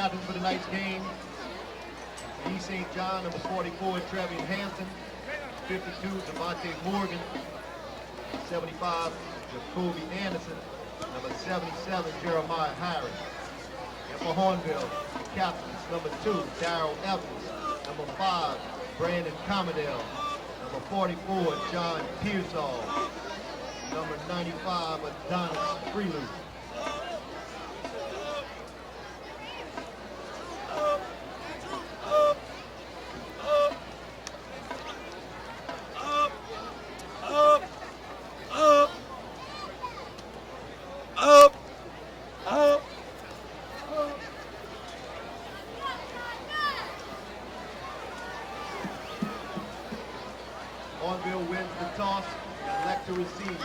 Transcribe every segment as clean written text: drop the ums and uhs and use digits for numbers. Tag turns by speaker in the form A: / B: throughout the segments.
A: captain for tonight's game. East St. John, number 44, Trevian Hampton. 52, Devontae Morgan. 75, Jacoby Anderson. Number 77, Jeremiah Harris. And for Hahnville, the captains, number 2, Darrell Evans. Number 5, Brandon Commodell. Number 44, John Pearsall. Number 95, Adonis Freeland. Hahnville wins the toss and elect to receive.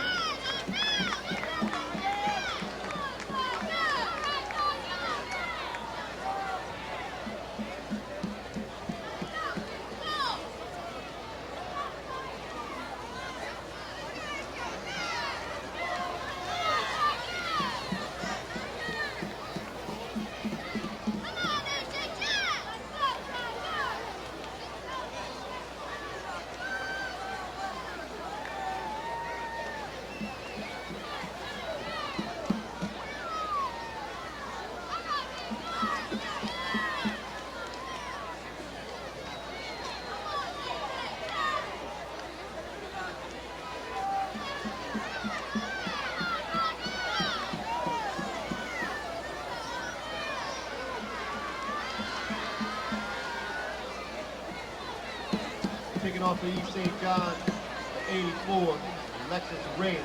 A: Kicking off for East St. John, 84, Alexis Reyes.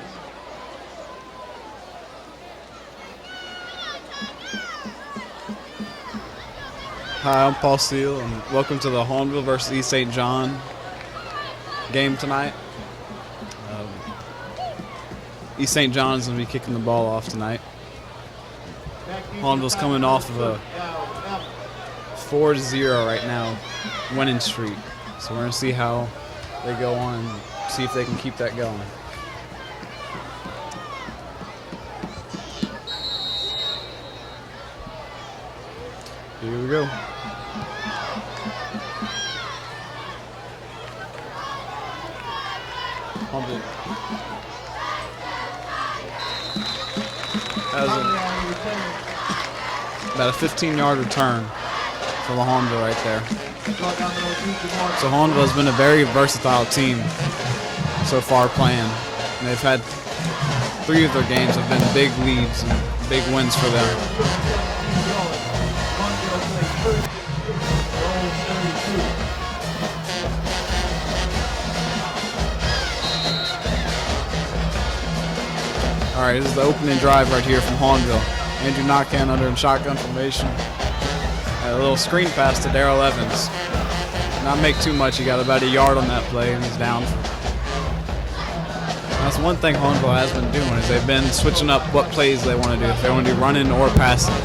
B: Hi, I'm Paul Steele, and welcome to the Hahnville versus East St. John game tonight. East St. John is going to be kicking the ball off tonight. Hahnville's coming off of a 4-0 right now winning streak. So we're going to see how they go on and see if they can keep that going. Here we go. Hahnville. That was about a 15-yard return for Hahnville right there. So Hahnville has been a very versatile team so far playing. And they've had 3 of their games have been big leads and big wins for them. All right, this is the opening drive right here from Hahnville. Andrew Knockan under in shotgun formation. A little screen pass to Darrell Evans. Not make too much. He got about a yard on that play, and he's down. That's one thing Hahnville has been doing is they've been switching up what plays they want to do. If they want to do running or passing.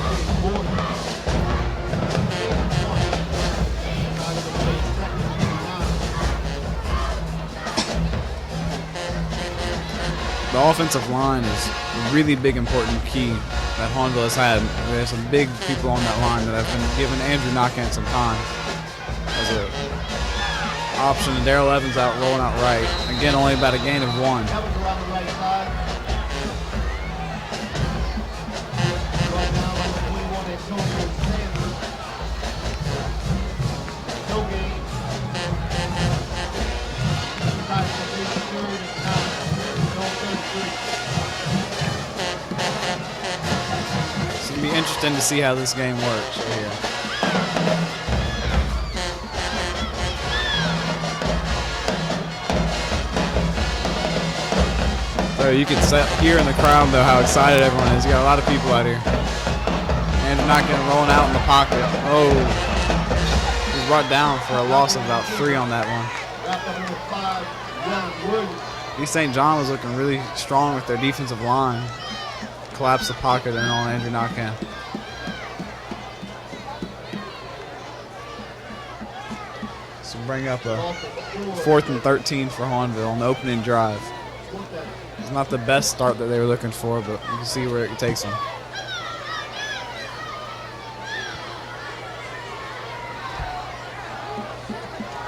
B: The offensive line is a really big, important key that Hahnville has had. There's some big people on that line that have been giving Andrew Knockan some time as an option. And Darrell Evans out rolling out right. Again, only about a gain of 1. It's going to be interesting to see how this game works here. So you can hear in the crowd though how excited everyone is. You got a lot of people out here. And Knockan rolling out in the pocket. Oh, he's brought down for a loss of about 3 on that one. East St. John was looking really strong with their defensive line. Collapsed the pocket and on Andrew Knockan. So bring up a 4th and 13 for Hahnville on the opening drive. It's not the best start that they were looking for, but you can see where it takes them.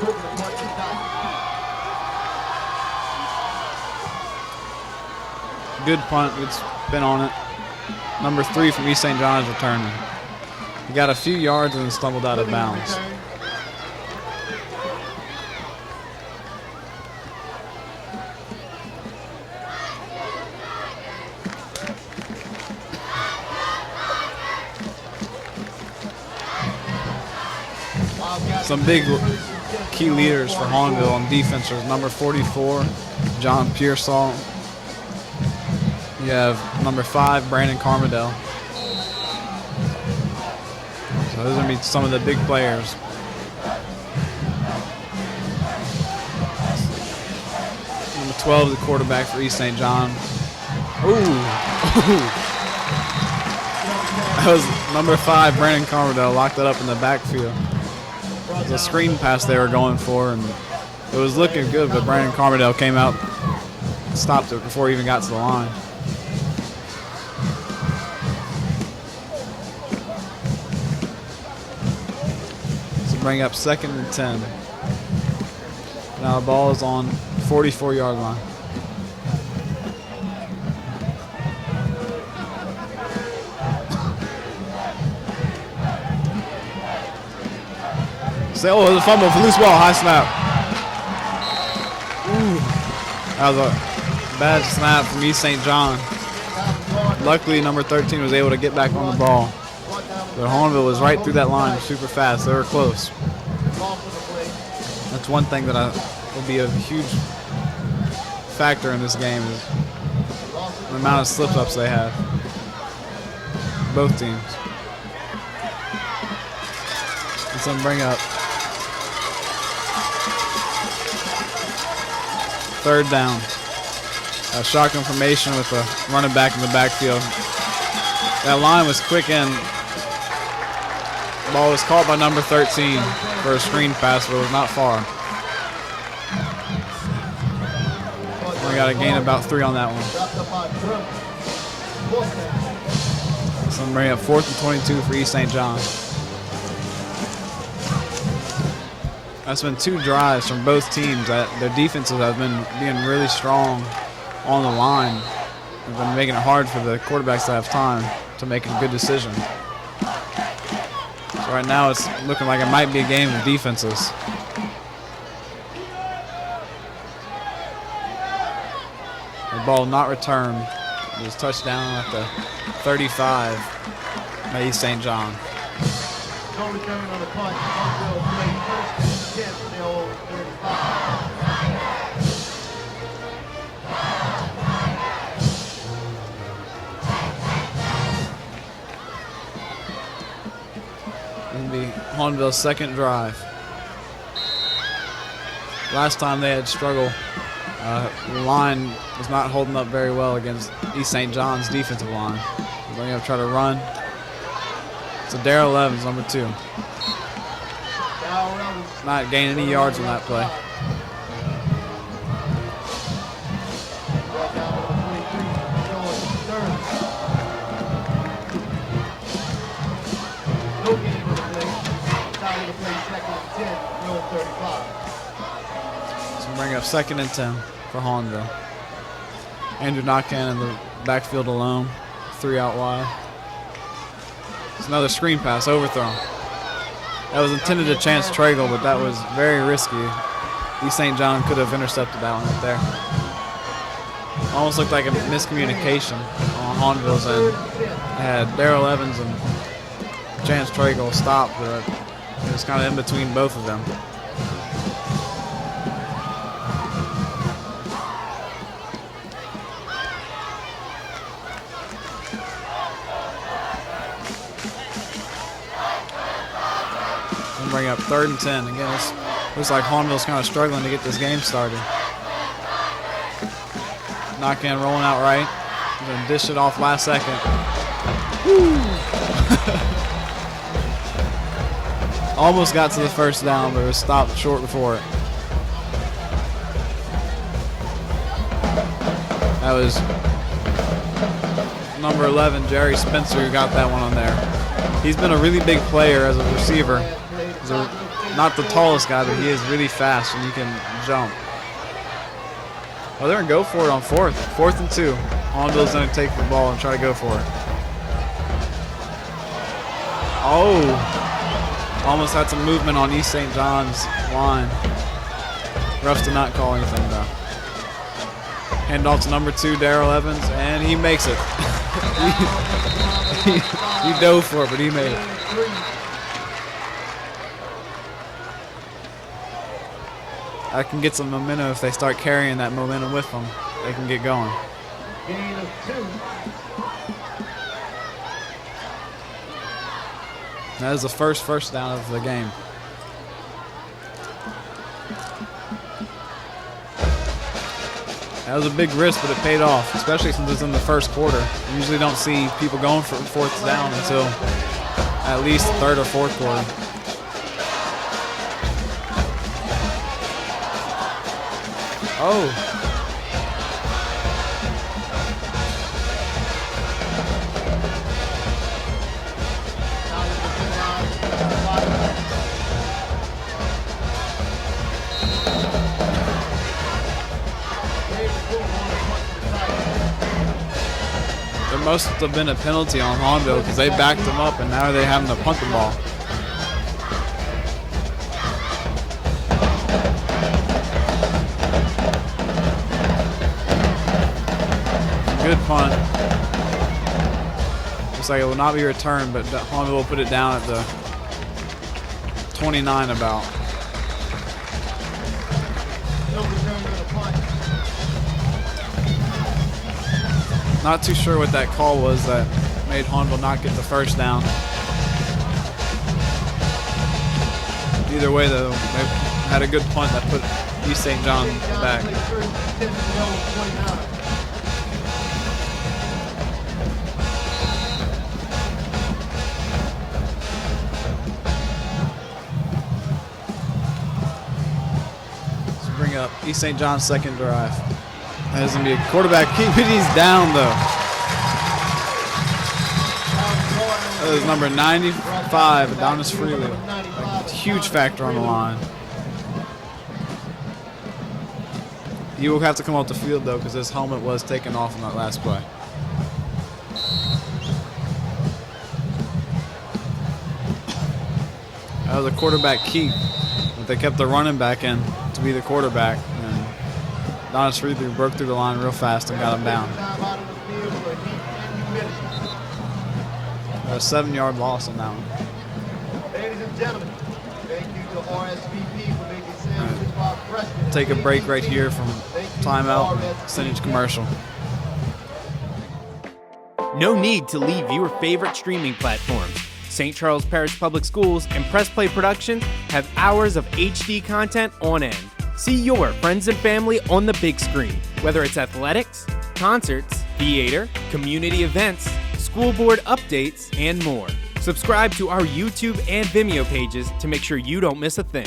A: Cooking the punch and top.
B: Good punt, good spin on it. Number 3 from East St. John's returning. He got a few yards and then stumbled out of bounds. Some big key leaders for Hahnville on defense was number 44, John Pearsall. You have number 5, Brandon Carmadell. So those are going to be some of the big players. Number 12, the quarterback for East St. John. Ooh. That was number 5, Brandon Carmadell, locked it up in the backfield. It was a screen pass they were going for, and it was looking good, but Brandon Carmadell came out and stopped it before he even got to the line. Bring up 2nd and 10. Now the ball is on 44-yard line. Oh, there's a fumble for loose ball, high snap. Ooh. That was a bad snap from East St. John. Luckily, number 13 was able to get back on the ball. But Hahnville was right through that line super fast. They were close. That's one thing that will be a huge factor in this game is the amount of slip-ups they have. Both teams. Let's bring up 3rd down. Shotgun formation with a running back in the backfield. That line was quick in. Ball was caught by number 13 for a screen pass, but it was not far. We got a gain about 3 on that one. So I'm bringing up 4th and 22 for East St. John. That's been 2 drives from both teams that their defenses have been being really strong on the line. They've been making it hard for the quarterbacks to have time to make a good decision. So right now it's looking like it might be a game of defenses. The ball not returned. It was touchdown at the 35 by East St. John.
A: No return on the punt. Hahnville played 1st and 10 from their own 35.
B: It'll be Hahnville's 2nd drive. Last time they had struggled. The line was not holding up very well against East St. John's defensive line. They're going to try to run. So Darrell Evans, number 2. Not gaining any yards on that play.
A: No gain on the play. Time to play 2nd and 10, no 35.
B: So bring up 2nd and 10 for Hahnville. Andrew Knockan in the backfield alone. 3 out wide. It's another screen pass, overthrown. That was intended to chance Tragle, but that was very risky. East St. John could have intercepted that one right there. Almost looked like a miscommunication on Hahnville's end. They had Darrell Evans and Chance Tragle stopped, but it was kind of in between both of them. Bring up 3rd and 10. Again, it looks like Hahnville's kind of struggling to get this game started. Knockan rolling out right. Then dish it off last second. Almost got to the 1st down, but it was stopped short before it. That was number 11, Jerry Spencer, who got that one on there. He's been a really big player as a receiver. He's a not the tallest guy, but he is really fast and he can jump. Oh, they're going to go for it on 4th. 4th and 2. Hahnville's going to take the ball and try to go for it. Oh, almost had some movement on East St. John's line. Refs did not call anything, though. Handoff to number 2, Darrell Evans, and he makes it. he dove for it, but he made it. I can get some momentum if they start carrying that momentum with them. They can get going.
A: Gain of 2.
B: That is the first down of the game. That was a big risk, but it paid off, especially since it's in the first quarter. You usually don't see people going for 4th down until at least 3rd or 4th quarter. Oh. There must have been a penalty on Hahnville because they backed them up and now they're having to punt the ball. Good punt. Looks like it will not be returned, but Hahnville will put it down at the 29 about. Not too sure what that call was that made Hahnville not get the first down. Either way, though, they had a good punt that put East St. John back. Let's bring up East St. John's second drive. That's going to be a quarterback keep it. He's down, though. That is number 95, Adonis Freely. A huge factor on the line. He will have to come off the field, though, because his helmet was taken off in that last play. That was a quarterback keep, but they kept the running back in to be the quarterback. Adonis Freely broke through the line real fast and got him down. A 7-yard loss on that one.
A: Ladies and gentlemen, thank you to RSVP for making sandwiches while freshman.
B: Take a break right here from timeout and send you to commercial.
C: No need to leave your favorite streaming platforms. St. Charles Parish Public Schools and Press Play Productions have hours of HD content on end. See your friends and family on the big screen, whether it's athletics, concerts, theater, community events, school board updates, and more. Subscribe to our YouTube and Vimeo pages to make sure you don't miss a thing.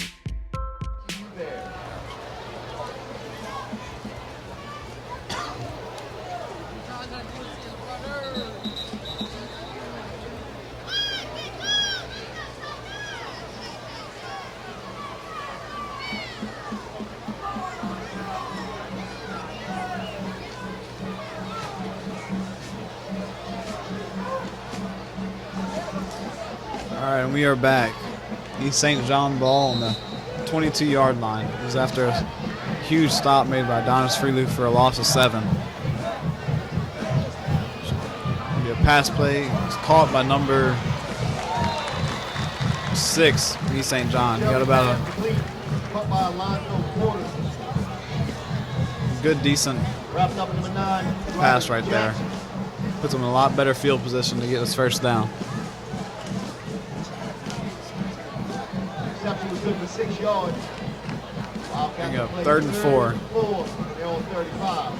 B: All right, and we are back. East St. John ball on the 22-yard line. It was after a huge stop made by Adonis Freely for a loss of 7. Be a pass play. It's caught by number 6, East St. John. Got about a good, decent pass right there. Puts him in a lot better field position to get his first down.
A: Good for 6 yards.
B: Bring up 3rd and 4.
A: They're on 35.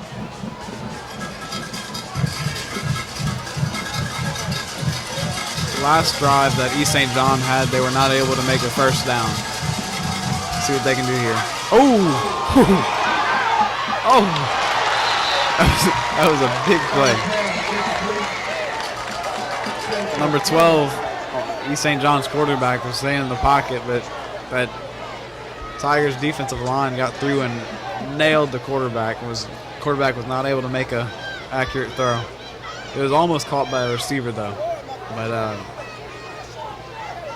B: Last drive that East St. John had, they were not able to make a first down. Let's see what they can do here. Oh! Oh! That was a big play. Number 12, East St. John's quarterback was staying in the pocket, but that Tigers defensive line got through and nailed the quarterback. Quarterback was not able to make a accurate throw. It was almost caught by a receiver though, but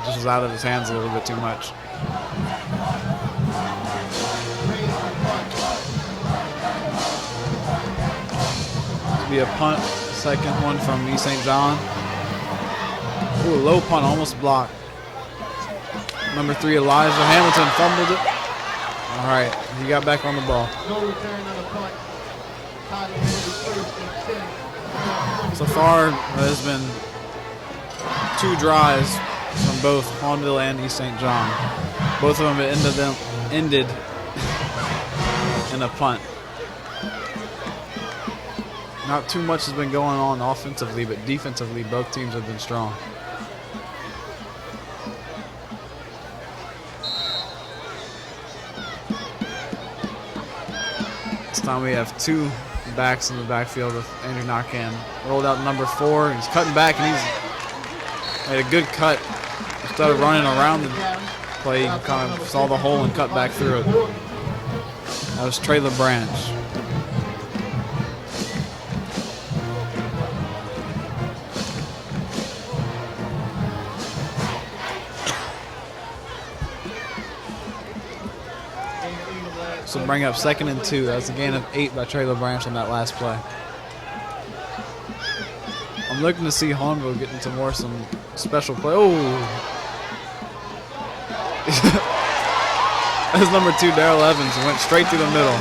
B: just was out of his hands a little bit too much. This will be a punt, second one from East St. John. Ooh, low punt, almost blocked. Number 3, Elijah Hamilton fumbled it. All right, he got back on the ball.
A: No return on the punt.
B: So far, there's been 2 drives from both Hahnville and East St. John. Both of them ended in a punt. Not too much has been going on offensively, but defensively, both teams have been strong. This time we have 2 backs in the backfield with Andrew Knockan. Rolled out number 4. He's cutting back, and he's made a good cut. Instead of running around the play, he kind of saw the hole and cut back through it. That was Traylor Branch. So bring up 2nd and 2. That's a gain of 8 by Traylor Branch on that last play. I'm looking to see Hahnville get into some special play. Oh! That's number 2, Darrell Evans, went straight through the middle.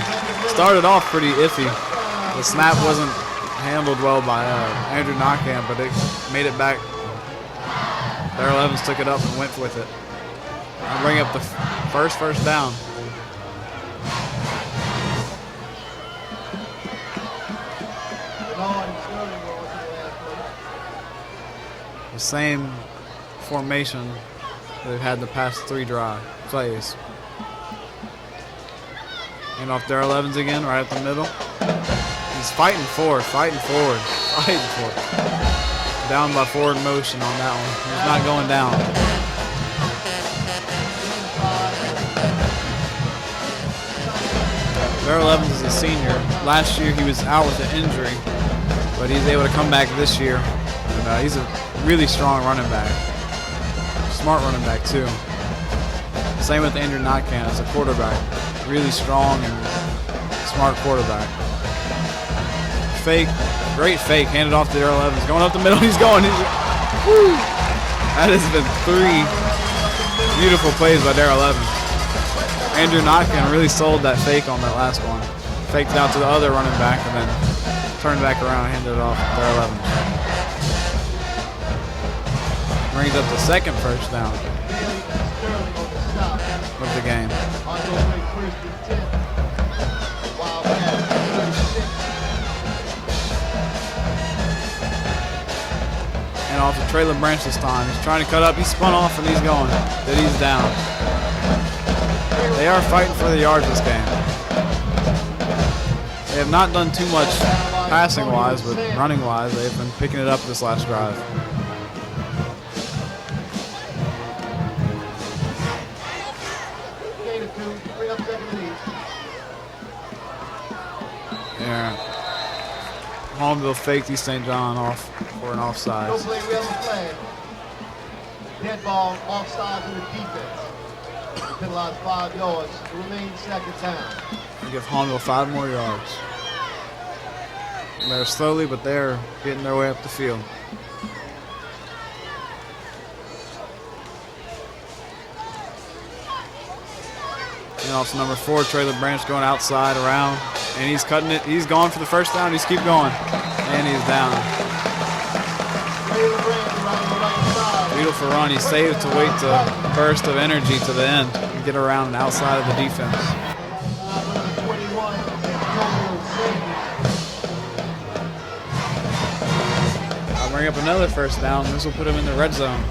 B: Started off pretty iffy. The snap wasn't handled well by Andrew Knockan, but it made it back. Darrell Evans took it up and went with it. I'll bring up the first down. The same formation that they've had the past 3 plays. And off Darrell Evans again, right up the middle. He's fighting forward. Down by forward motion on that one. He's not going down. Darrell Evans is a senior. Last year he was out with an injury, but he's able to come back this year. And he's a really strong running back. Smart running back too. Same with Andrew Knockan as a quarterback. Really strong and smart quarterback. Fake, great fake, handed off to Darrell Evans. Going up the middle, he's going. Woo! That has been 3 beautiful plays by Darrell Evans. Andrew Knockan really sold that fake on that last one. Faked it out to the other running back and then turned back around and handed it off to Darrell Evans. Brings up the 2nd first down of the game. And off of Traylor Branch this time. He's trying to cut up. He's spun off and he's going. Then he's down. They are fighting for the yards this game. They have not done too much passing-wise, but running-wise, they've been picking it up this last drive. Yeah. Hahnville faked East St. John off for an offside.
A: No play, we have a flag. Dead ball, offside to the defense. Penalized 5 yards. It remains 2nd down.
B: We give Hahnville 5 more yards. They're slowly, but they're getting their way up the field. And also number 4, Traylor Branch going outside around. And he's cutting it. He's gone for the first down. He's keep going. And he's down. Beautiful run. He saved to wait the burst of energy to the end and get around and outside of the defense. I'll bring up another first down. This will put him in the red zone.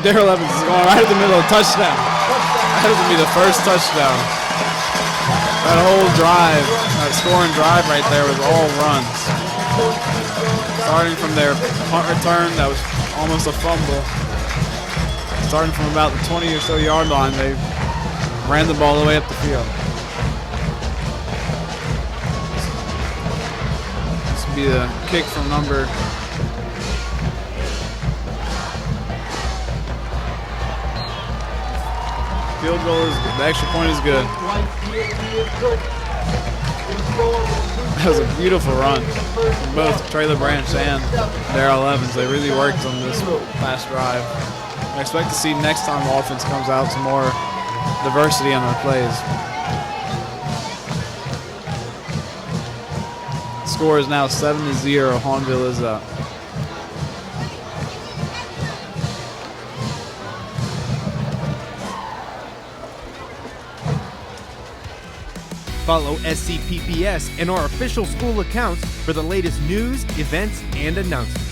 B: Darrell Evans is going right in the middle of touchdown. That would be the first touchdown That whole drive, that scoring drive right there was all runs. Starting from their punt return, that was almost a fumble. Starting from about the 20 or so yard line, they ran the ball all the way up the field. This would be the kick from number field goal is the extra point is good. That was a beautiful run from both Traylor Branch and Darrell Evans. They really worked on this last drive. I expect to see next time the offense comes out some more diversity on their plays. The score is now 7-0. Hahnville is up.
C: Follow SCPPS and our official school accounts for the latest news, events, and announcements.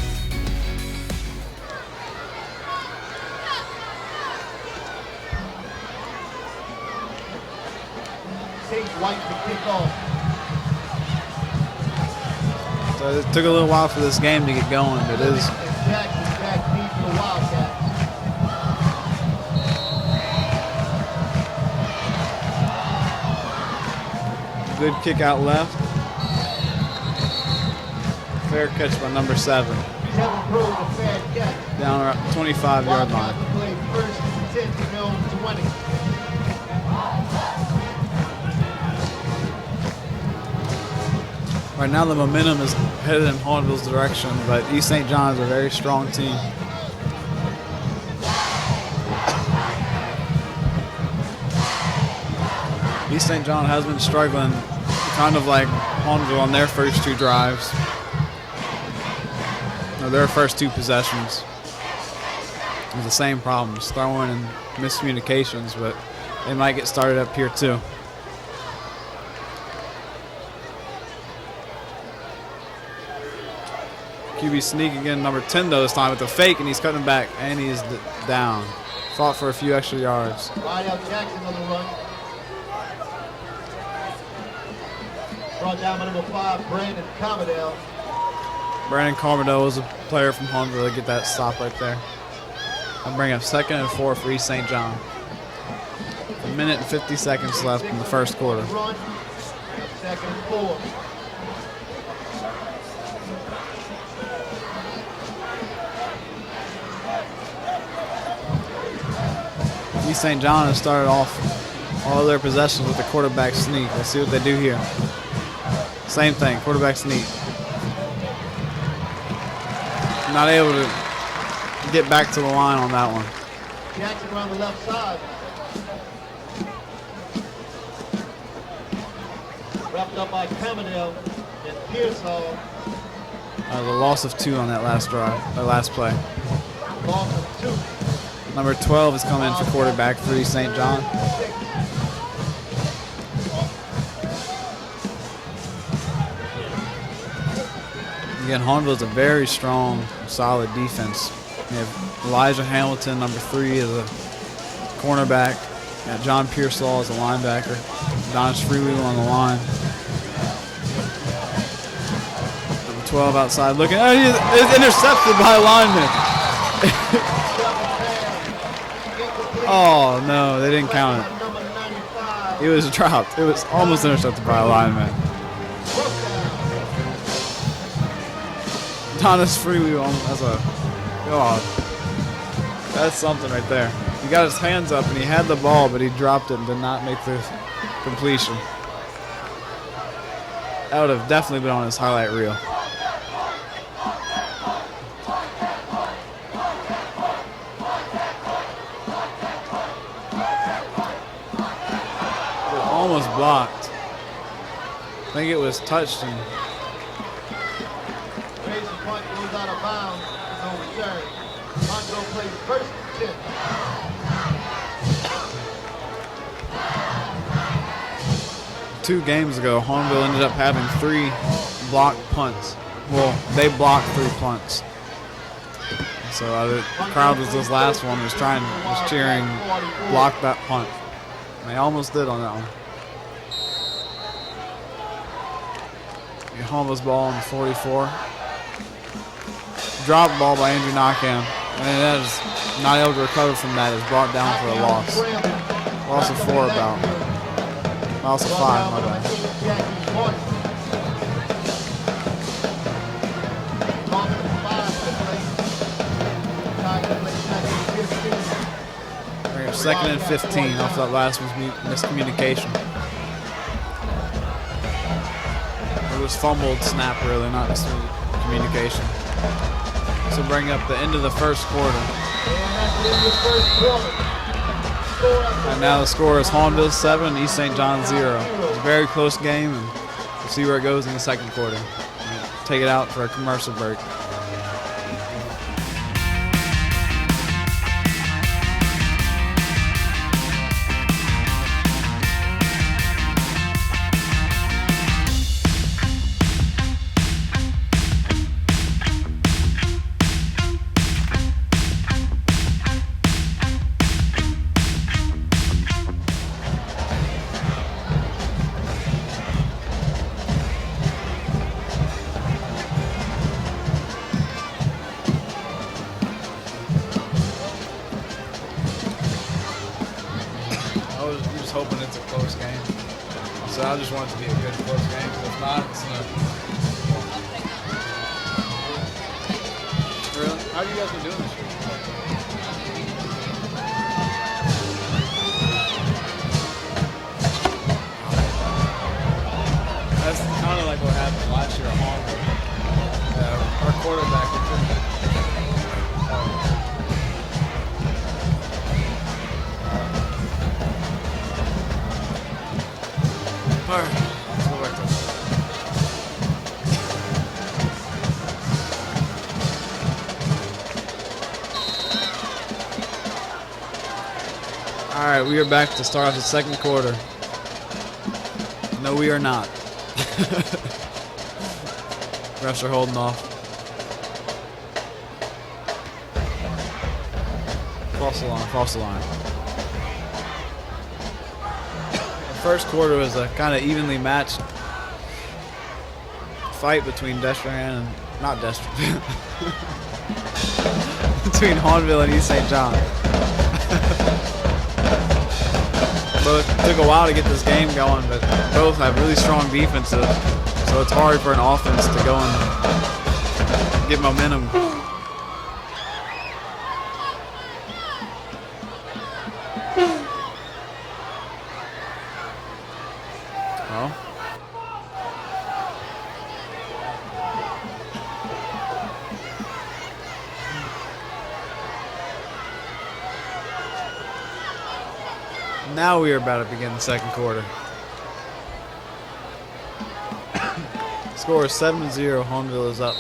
A: White to kick off.
B: So it took a little while for this game to get going, but it is.
A: Jackson back deep for the Wildcat.
B: Good kick out left. Fair catch by number 7.
A: Kevin Brewer, the fair catch.
B: Down around 25-yard line.
A: Wildcat played first and 10 to go 20.
B: Right now the momentum is headed in Hahnville's direction, but East St. John is a very strong team. East St. John has been struggling, kind of like Hahnville on their first 2 drives. Or their first 2 possessions. It's the same problems, throwing and miscommunications, but they might get started up here too. QB sneak again, number 10 though this time with the fake, and he's cutting back, and he's down. Fought for a few extra yards.
A: Lyle Jackson on the run. Brought down by number 5, Brandon Commodell.
B: Brandon Carmodell was a player from Hahnville to get that stop right there. And bring up 2nd and 4 for East St. John. 1 minute and 50 seconds left in the first quarter.
A: Run. 2nd and 4.
B: East St. John has started off all of their possessions with the quarterback sneak. Let's see what they do here. Same thing, quarterback sneak. Not able to get back to the line on that one.
A: Jackson around the left side. Wrapped up by Commodell and Pearsall.
B: The loss of 2 on that last drive, that last play.
A: Loss of 2.
B: Number 12 is coming in for quarterback for East St. John. Again, Hahnville is a very strong, solid defense. We have Elijah Hamilton, number 3, as a cornerback. Got John Pearsall as a linebacker. Donis Freewheel on the line. Number 12 outside looking. Oh, he's intercepted by a lineman. Oh, no, they didn't count it. It was dropped. It was almost intercepted by a lineman. Donis Freewheel, that's something right there. He got his hands up and he had the ball, but he dropped it and did not make the completion. That would have definitely been on his highlight reel. Almost blocked. I think it was touched and
A: Racing punt goes out of bounds. No return. Mongo plays first and 10.
B: 2 games ago, Hahnville ended up having 3 blocked punts. Well, they blocked 3 punts. So the crowd was this last one was cheering, block that punt. And they almost did on that one. Hahnville's ball on the 44. Drop ball by Andrew Knockham. And that is not able to recover from that. Is brought down for a loss. Loss of 4 about. Loss of 5, my bad. Bring up 2nd and 15 off that last miscommunication. It was fumbled snap, really, not communication. So bring up the end of the first quarter. And now the score is Hahnville 7, East St. John 0. It's a very close game, and we'll see where it goes in the second quarter. Take it out for a commercial break. I'm just hoping it's a close game. So I just want it to be a good close game. If not, it's not. Really? How have you guys been doing this year? That's kind of like what happened last year at Hahnville. Our quarterback was All right, we are back to start off the second quarter. No, we are not. Refs are holding off. Cross the line. The first quarter was a kind of evenly matched fight between Destrehan and not Destrehan. Between Hahnville and East St. John. Both took a while to get this game going, but both have really strong defenses, so it's hard for an offense to go and get momentum. Oh. Now we are about to begin the second quarter. Score is 7-0. Hahnville is up.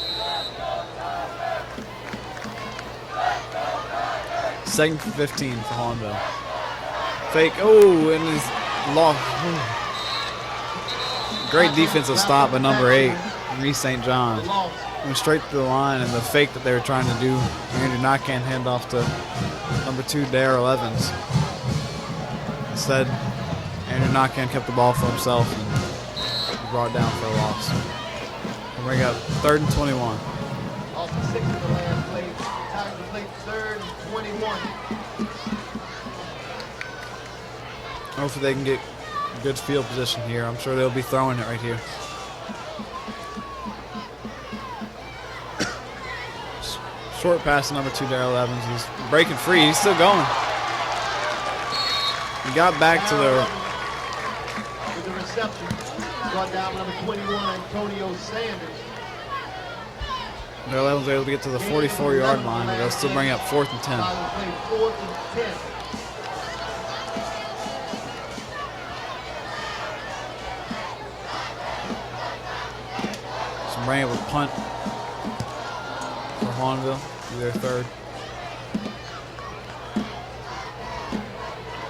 B: Second for 15 for Hahnville. Fake. Oh, and he's lost. Great defensive stop by number 8, East St. John. Went straight to the line, and the fake that they were trying to do, Andrew Knockham hand off to number 2, Darrell Evans. Instead, Andrew Knockham kept the ball for himself and he brought it down for a loss. We'll bring up 3rd and 21.
A: Off the 6th of the last play, Tigers play 3rd and 21.
B: Hopefully they can get good field position here. I'm sure they'll be throwing it right here. Short pass to number 2, Darrell Evans. He's breaking free. He's still going. He got back to the
A: with the reception. Brought down number 21, Antonio Sanders.
B: Darrell Evans was able to get to the 44-yard line, but they'll still bring up 4th and 10.
A: 4th and 10.
B: So bring it with punt for Hahnville, do their 3rd.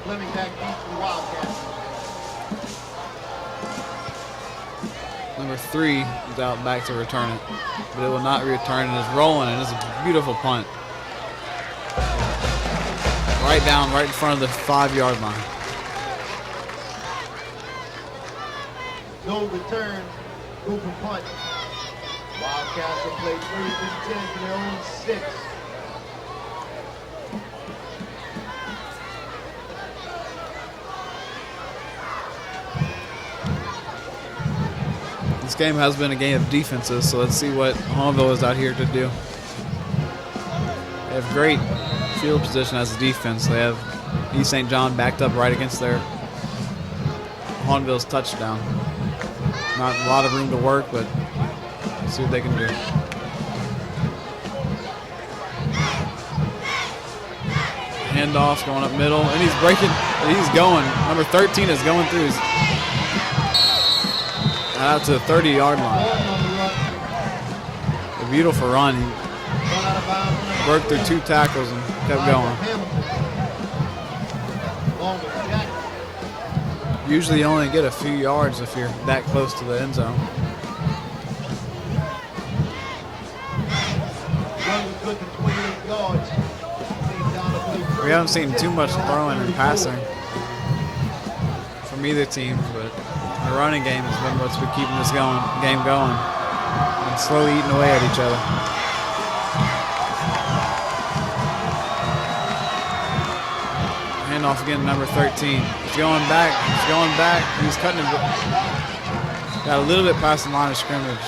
A: Fleming back deep for the Wildcat.
B: Number 3 is out back to return it, but it will not return. It is rolling, and it's a beautiful punt. Right down, right in front of the 5-yard line.
A: No return Cooper punt. Wildcats will play 33-10 for their own 6.
B: This game has been a game of defenses, so let's see what Hahnville is out here to do. They have great field position as a defense. They have East St. John backed up right against their Hahnville's touchdown. Not a lot of room to work, but let's see what they can do. Handoff going up middle, and he's breaking, he's going. Number 13 is going through. He's out to the 30-yard line. A beautiful run. He broke through 2 tackles and kept going. Usually you only get a few yards if you're that close to the end zone. We haven't seen too much throwing and passing from either team, but the running game has been what's been keeping this game going and slowly eating away at each other. Handoff again, number 13. He's going back. He's going back. He's cutting him. Got a little bit past the line of scrimmage.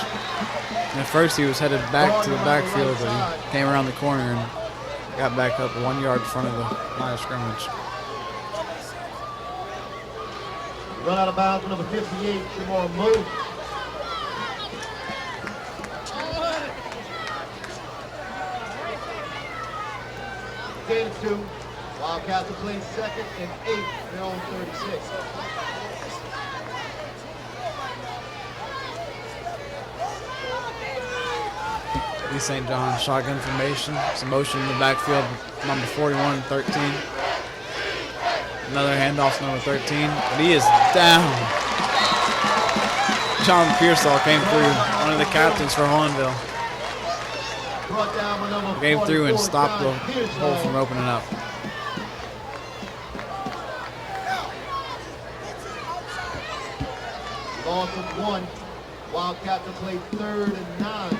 B: And at first he was headed back to the backfield, but he came around the corner and got back up 1 yard in front of the line of scrimmage.
A: Run out of bounds for number 58, Shamar Moon. Gain of 2. Wildcats will play 2nd and 8, their own 36.
B: East St. John shotgun formation. Some motion in the backfield, number 41 and 13. Another handoff to number 13, but he is down. John Pearsall came through, one of the captains for Hahnville. Came through and stopped the hole from opening up.
A: Loss of 1. Wildcats will play 3rd and 9.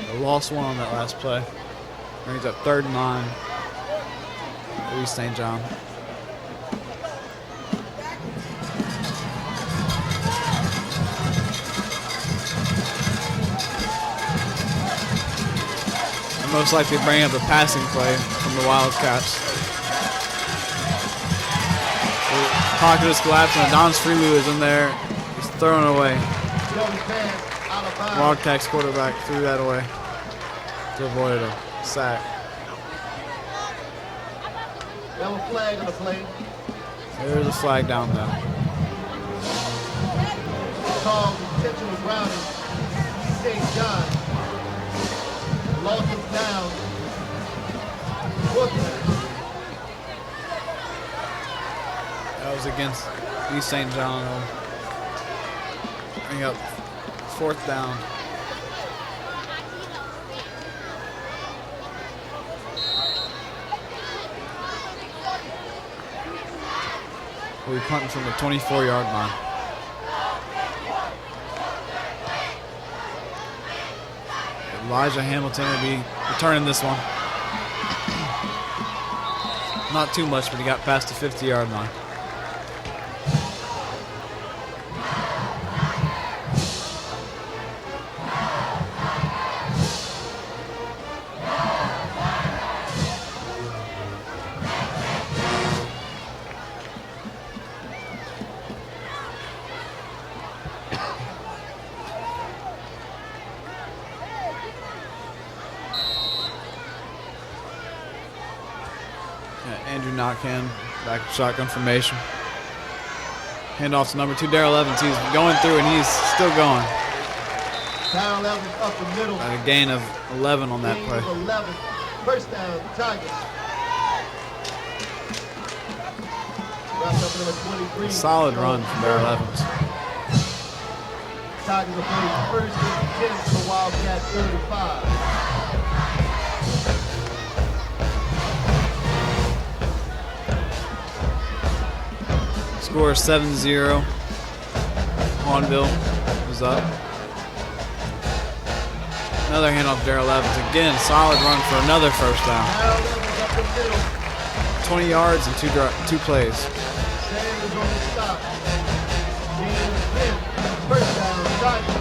B: They lost 1 on that last play. Brings up 3rd and 9. East St. John. And most likely bring up a passing play from the Wildcats. The pocket is collapsing. Adonis Freelou is in there. He's throwing it away. Wildcats quarterback threw that away to avoid a sack.
A: There was a flag on the play.
B: There's a flag down there.
A: Called intentional grounding. St. John lost him down.
B: That was against East St. John. Bring up 4th down. We'll be punting from the 24-yard line. Elijah Hamilton will be returning this one. Not too much, but he got past the 50-yard line. Andrew Knockhand back in shotgun formation. Handoff to number 2, Darrell Evans. He's going through and he's still going.
A: Darrell Evans up the middle.
B: At a gain of 11 on that play.
A: 11. First down, Tigers. Up number 23.
B: A solid run from Darrell Evans.
A: Tigers will play 1st and 10 for the Wildcats 35.
B: Score 7-0. Hahnville. is up. Another handoff to Darrell Evans. Again, solid run for another first down. 20 yards and two plays.
A: Sanders on the stop. First down, Tigers.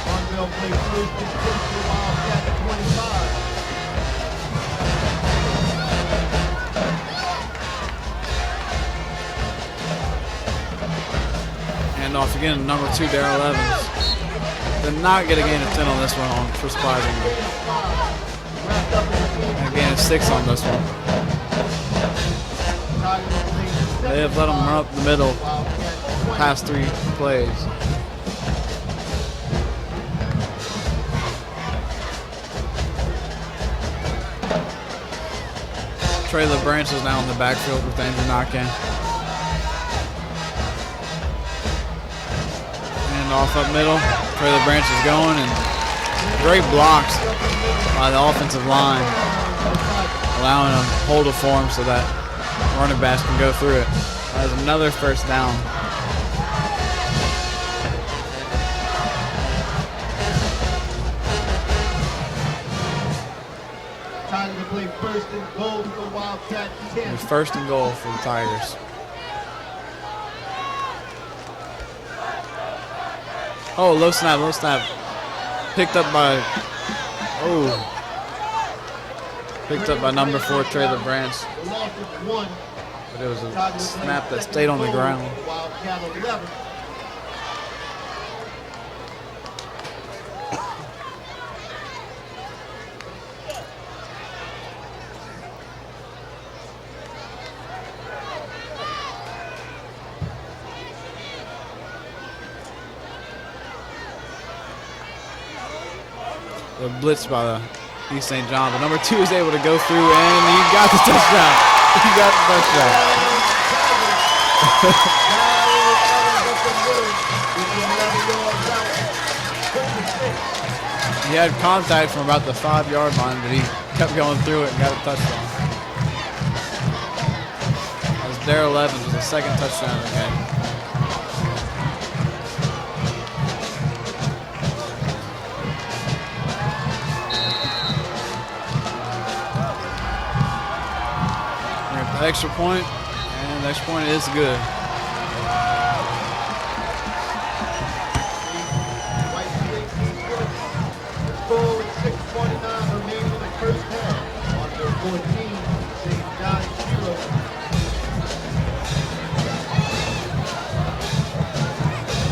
A: Hahnville plays first and 10 to Wildcat 25.
B: Hand off again, number 2, Darrell Evans. Did not get a gain of 10 on this one for surprising. And a gain of 6 on this one. They have let him run up the middle past 3 plays. Traylor Branch is now in the backfield with Andrew Knockin. And off up middle, Traylor Branch is going, and great blocks by the offensive line, allowing him to hold a form so that running backs can go through it. That is another first down.
A: Tigers will play first and goal for Wildcat 10.
B: And first and goal for the Tigers. Oh, low snap, low snap. Picked up by, number 4, Traylor Branch.
A: The loss of 1.
B: But it was a snap that stayed on the ground.
A: Wildcat 11.
B: The blitz by the East St. John, but number 2 is able to go through, and he got the touchdown. He got the touchdown. He had contact from about the 5-yard line, but he kept going through it and got a touchdown. That was Darrell Evans with the second touchdown of the game. Extra point, and the extra point is good.
A: Full with 6:49 remaining in the first half. On their 14, St. John 0.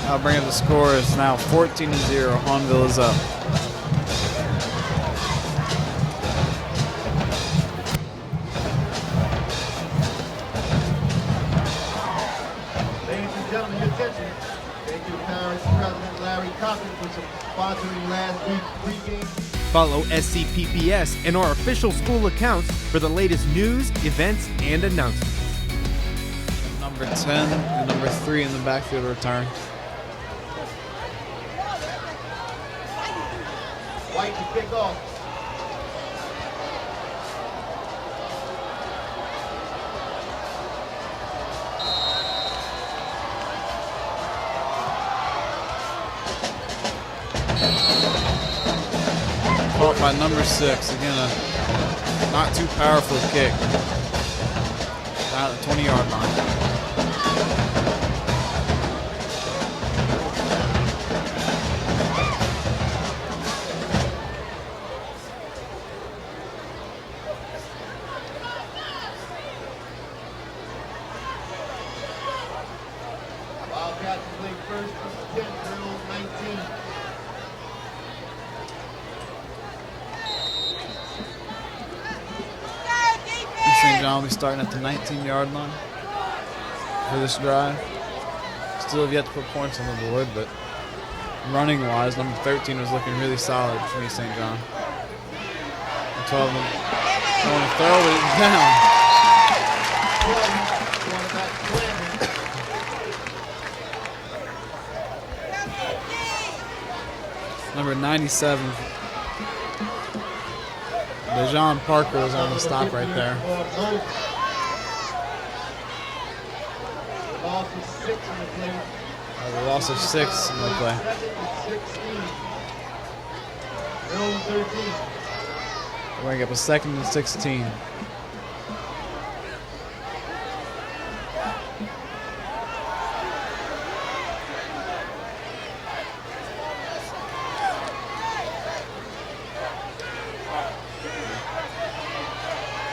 B: I'll bring up the score. It's now 14-0. Hahnville is up.
A: Sponsoring last week's pregame.
C: Follow SCPPS and our official school accounts for the latest news, events, and announcements.
B: Number 10 and number 3 in the backfield return.
A: White to kick off.
B: Caught by number 6. Again, a not too powerful kick. Out at the 20-yard line.
A: Wildcat to play first and 10, drill 19.
B: St. John will be starting at the 19-yard line for this drive. Still have yet to put points on the board, but running-wise, number 13 was looking really solid for me, St. John. 12 of them going to throw it down. Number 97. Dejon Parker was on the stop right there.
A: Loss of 6 in the play.
B: A loss of 6 in the play.
A: Second and 16. Their own 13.
B: We're going to get a 2nd and 16.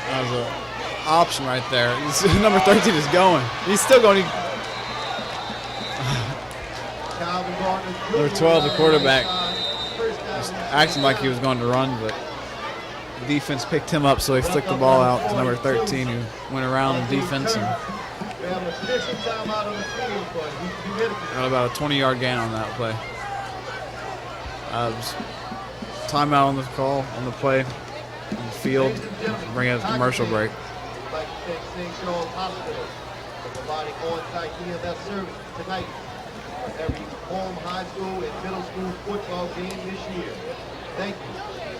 B: That was an option right there. Number 13 is going. He's still going. Number 12, the quarterback, was acting like he was going to run, but the defense picked him up, so he flicked the ball out to number 13, who went around the defense and got about a 20-yard gain on that play. Timeout on the call, on the play, on the field, bring it to commercial break.
A: We'd like to thank St. Charles Hospital for providing on-site EMS service tonight for every home, high school, and middle school football game this year. Thank you,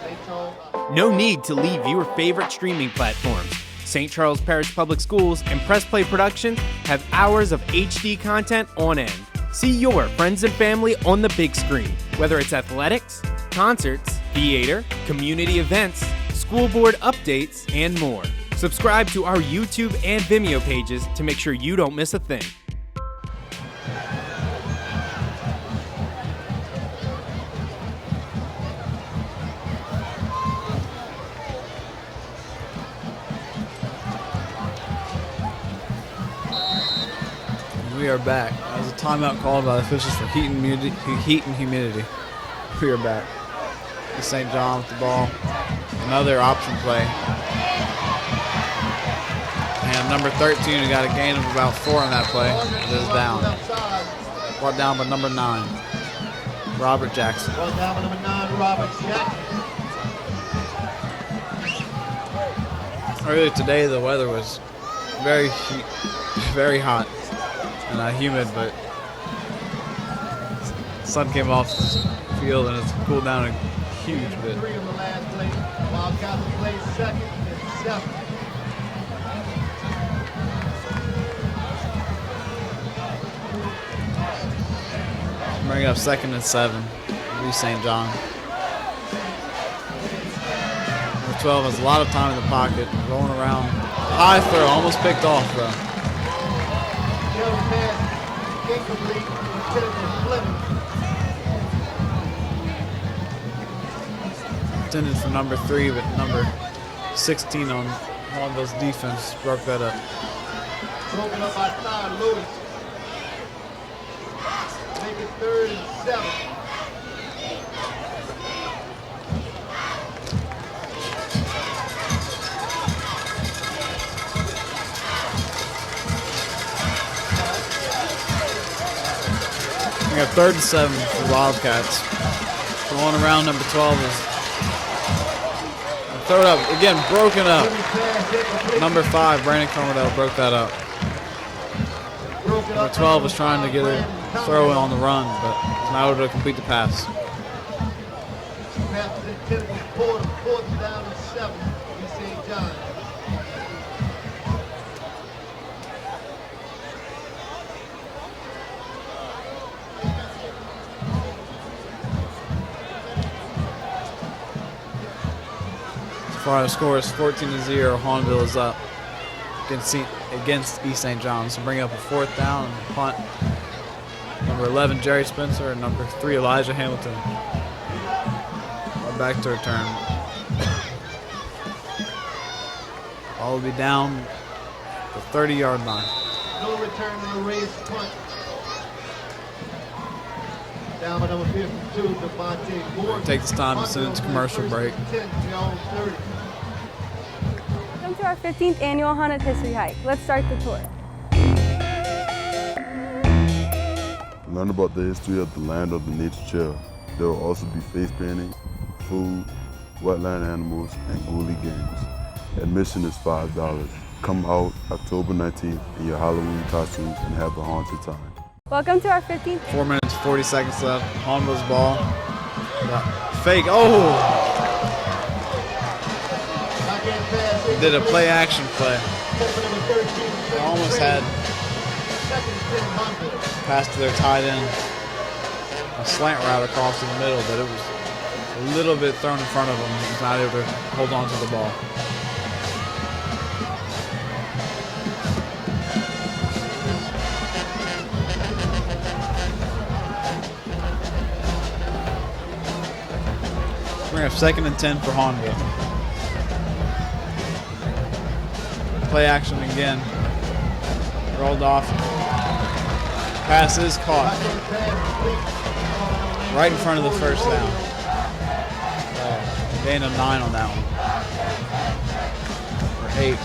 A: St. Charles Hospital.
C: No need to leave your favorite streaming platforms. St. Charles Parish Public Schools and Press Play Productions have hours of HD content on end. See your friends and family on the big screen, whether it's athletics, concerts, theater, community events, school board updates, and more. Subscribe to our YouTube and Vimeo pages to make sure you don't miss a thing.
B: We are back. That was a timeout called by the officials for heat and humidity. We are back. St. John with the ball. Another option play. And number 13, who got a gain of about 4 on that play, is down. Brought down by number 9, Robert Jackson.
A: Brought down by number 9, Robert Jackson.
B: Earlier today, the weather was very hot and humid, but the sun came off the field and it's cooled down a huge bit.
A: 3 in the last play. Wildcat plays 2nd and 7.
B: Bring it up 2nd and 7. Lee St. John. Number 12 has a lot of time in the pocket, rolling around. High throw, almost picked off though. Intended for number 3, but number 16 on Hahnville's defense broke that up.
A: Broken up by Ty Lewis. Make it 3rd and 7.
B: We got 3rd and 7 for Wildcats. Going around number 12 is throw it up again, broken up. Number 5, Brandon Commodell broke that up. Number 12 was trying to get a throw on the run, but was not able to complete the pass.
A: Pass is intended for 4th down and 7. St. John.
B: As far as the score is 14-0, Hahnville is up against East St. John. So bring up a 4th down and punt. Number 11, Jerry Spencer, and number 3, Elijah Hamilton are back to return. All will be down the 30-yard line.
A: No return on the raised punt. Down by number 52, Devontae Morgan.
B: Take this time to send it to commercial break.
A: 10, Jones 30.
D: Welcome to our 15th annual Haunted History Hike. Let's start the tour.
E: Learn about the history of the land of the nature trail. There will also be face painting, food, wetland animals, and ghoulie games. Admission is $5. Come out October 19th in your Halloween costumes and have a haunted time.
D: Welcome to our 15th.
B: 4 minutes, 40 seconds left. Hahnville's ball. Fake. Oh! Did a play action play. Almost had
A: Second and 10, Hahnville.
B: Pass to their tight end. A slant route across the middle, but it was a little bit thrown in front of him. He was not able to hold on to the ball. We're going to have second and 10 for Hahnville. Play action again. Rolled off. Pass is caught. Right in front of the first down. Gain of 9 on that one. Or 8.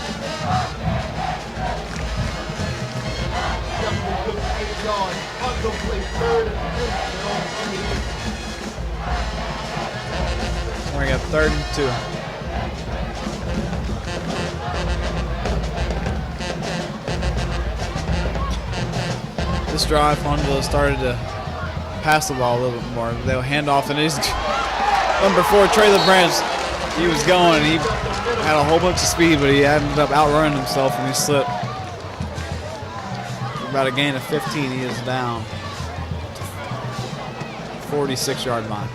B: We got third and 2. This drive, Hahnville started to pass the ball a little bit more. They'll hand off, and he's number 4, Trailer Branch. He was going, and he had a whole bunch of speed, but he ended up outrunning himself, and he slipped. About a gain of 15, he is down. 46-yard line.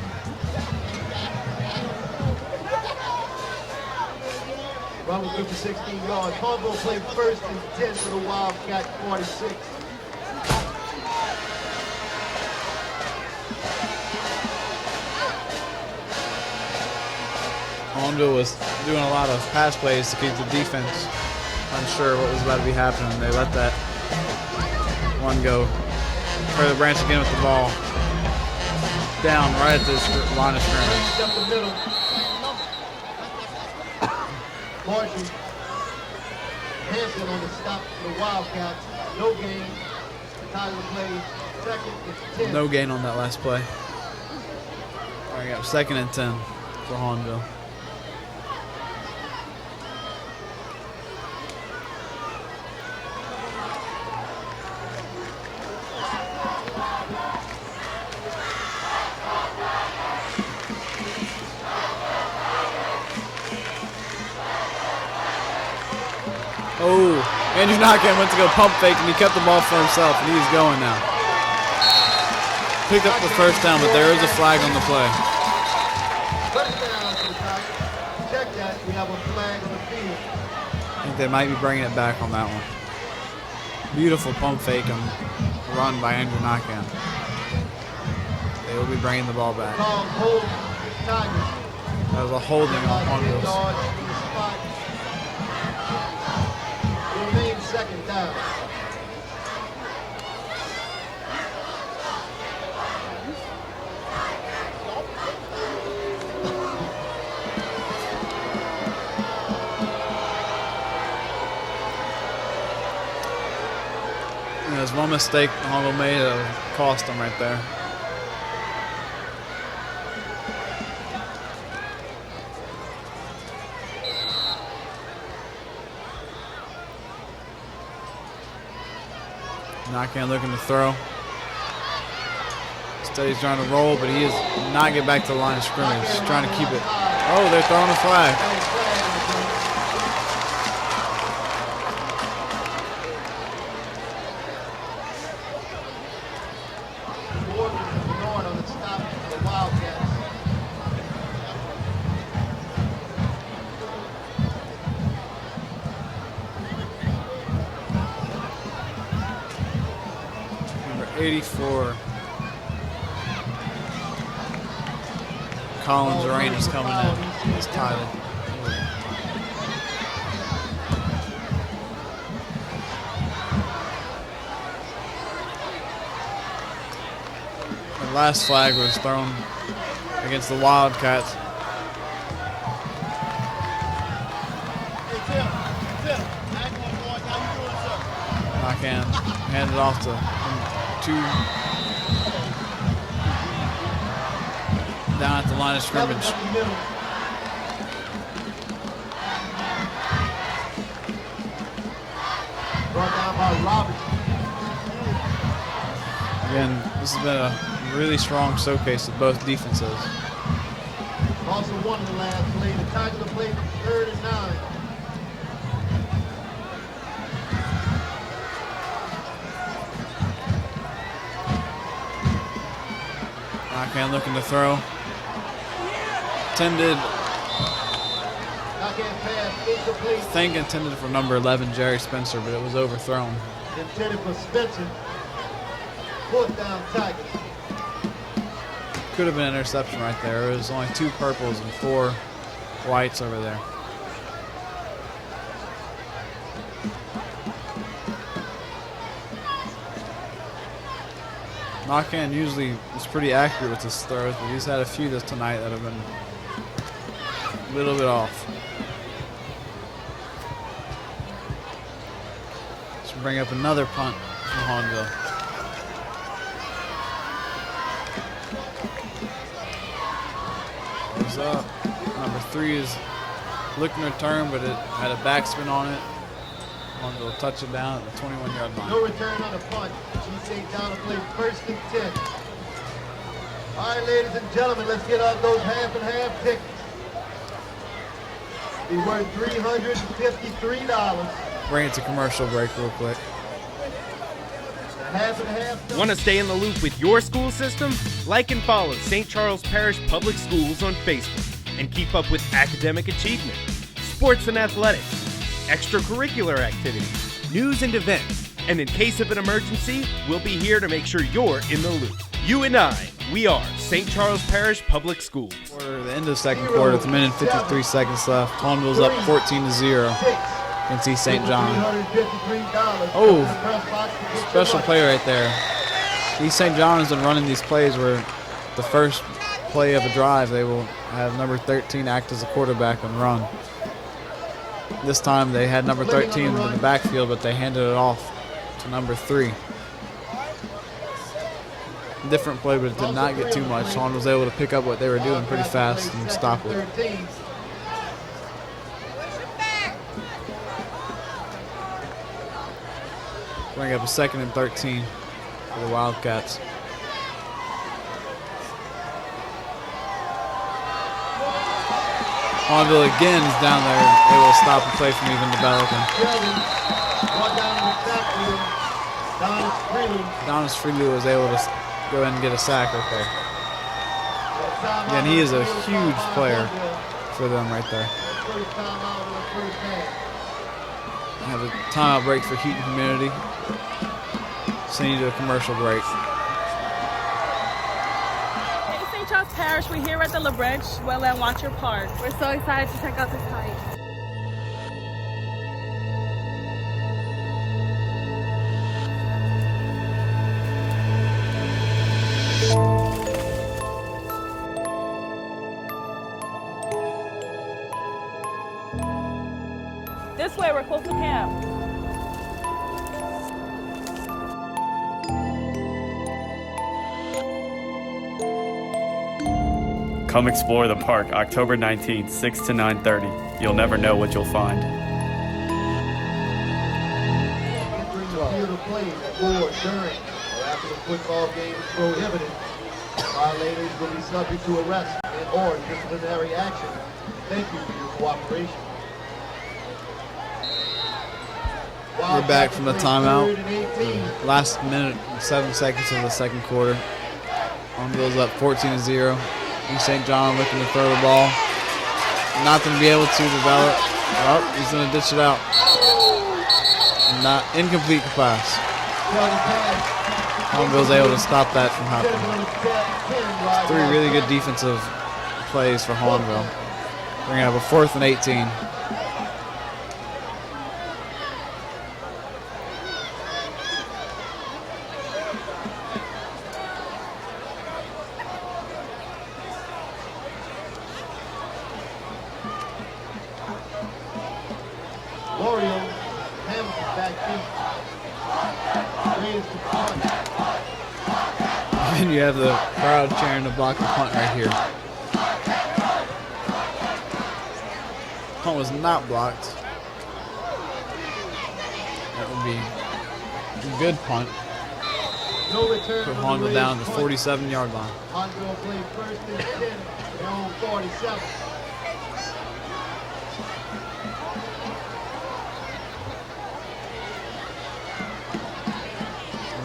A: Robert good for 16 yards. Hahnville played first and 10 for the Wildcat 46.
B: Hahnville was doing a lot of pass plays to keep the defense unsure what was about to be happening. They let that one go. Trailer Branch again with the ball. Down right at this line of scrimmage.
A: Up the middle. Marshall. Hanson on the stop for the Wildcats. No gain. Tyler plays second and 10.
B: No gain on that last play. All right, got second and 10 for Hahnville. Oh, Andrew Knockan went to go pump fake, and he kept the ball for himself, and he's going now. Picked up the first down, but there is a flag on the play.
A: Touchdown to the Tigers. Check that. We have a flag on the field.
B: I think they might be bringing it back on that one. Beautiful pump fake and run by Andrew Knockan. They will be bringing the ball back.
A: Call hold Tigers.
B: That was a holding on Hahnville's.
A: Remains second down.
B: There's one mistake Hahnville made that cost them right there. Knockan looking to throw. Steady's trying to roll, but he is not get back to the line of scrimmage. He's trying to keep it. Oh, they're throwing a flag. Number 84. Collins Rain is coming in. It's Tyler. The last flag was thrown against the Wildcats. Knockan handed off to two down at the line of scrimmage.
A: Brought down by Robert.
B: Again, this has been a really strong showcase of both defenses.
A: Also won the last play. The Tigers have played 3rd and 9.
B: Knockhand looking to throw. Intended,
A: Knockhand pass incomplete.
B: I think intended for number 11, Jerry Spencer, but it was overthrown.
A: Intended for Spencer. 4th down Tigers.
B: Could have been an interception right there. It was only 2 purples and 4 whites over there. Knockhand usually is pretty accurate with his throws, but he's had a few this tonight that have been a little bit off. Let's bring up another punt from Hahnville. Goes up. Number 3 is looking to return, but it had a backspin on it. Hahnville touch it down at the 21-yard line.
A: No return on the punt. St. John will play 1st and 10. All right, ladies and gentlemen, let's get out those half and half tickets. Be worth $353.
B: Bring it to commercial break real quick.
A: The half and half.
C: Want to stay in the loop with your school system? Like and follow St. Charles Parish Public Schools on Facebook and keep up with academic achievement, sports and athletics, extracurricular activities, news and events. And in case of an emergency, we'll be here to make sure you're in the loop. You and I, we are St. Charles Parish Public Schools.
B: The end of the second quarter, with a minute and 53 seconds left. Hahnville's up 14-0 against East St. John. Oh, special play right there. East St. John has been running these plays where the first play of a drive, they will have number 13 act as a quarterback and run. This time they had number 13 in the backfield, but they handed it off to number 3. Different play, but it did not get too much. Hawn was able to pick up what they were doing pretty fast and stop it. Bring up a 2nd and 13 for the Wildcats. Hahnville again is down there, able to stop and play from even developing. Adonis Freely was able to go ahead and get a sack right there. Again, he is a huge player for them right there. Have a timeout break for Heat and Community. Send you to a commercial break.
F: Hey, St. Charles Parish, we're here at the LaBranche Well and Watcher Park.
D: We're so excited to check out this hike.
F: This way, we're close to camp.
G: Come explore the park October 19th, 6 to 9:30. You'll never know what you'll find.
A: Entering the field of play before, during, or after the football game is prohibited. Violators will be subject to arrest and/or disciplinary action. Thank you for your cooperation.
B: We're back from the timeout. Last minute and 7 seconds of the second quarter. Hahnville's up 14-0. East St. John looking to throw the ball. Not going to be able to develop. Oh, he's going to ditch it out. Not incomplete pass. Hahnville's able to stop that from happening. 3 really good defensive plays for Hahnville. We're going to have a 4th and 18. And you have the crowd cheering to block the punt right here. Punt was not blocked. That would be a good punt.
A: No return.
B: Put Hahnville down to the 47-yard line.
A: Hahnville played 1st and 10, their own 47.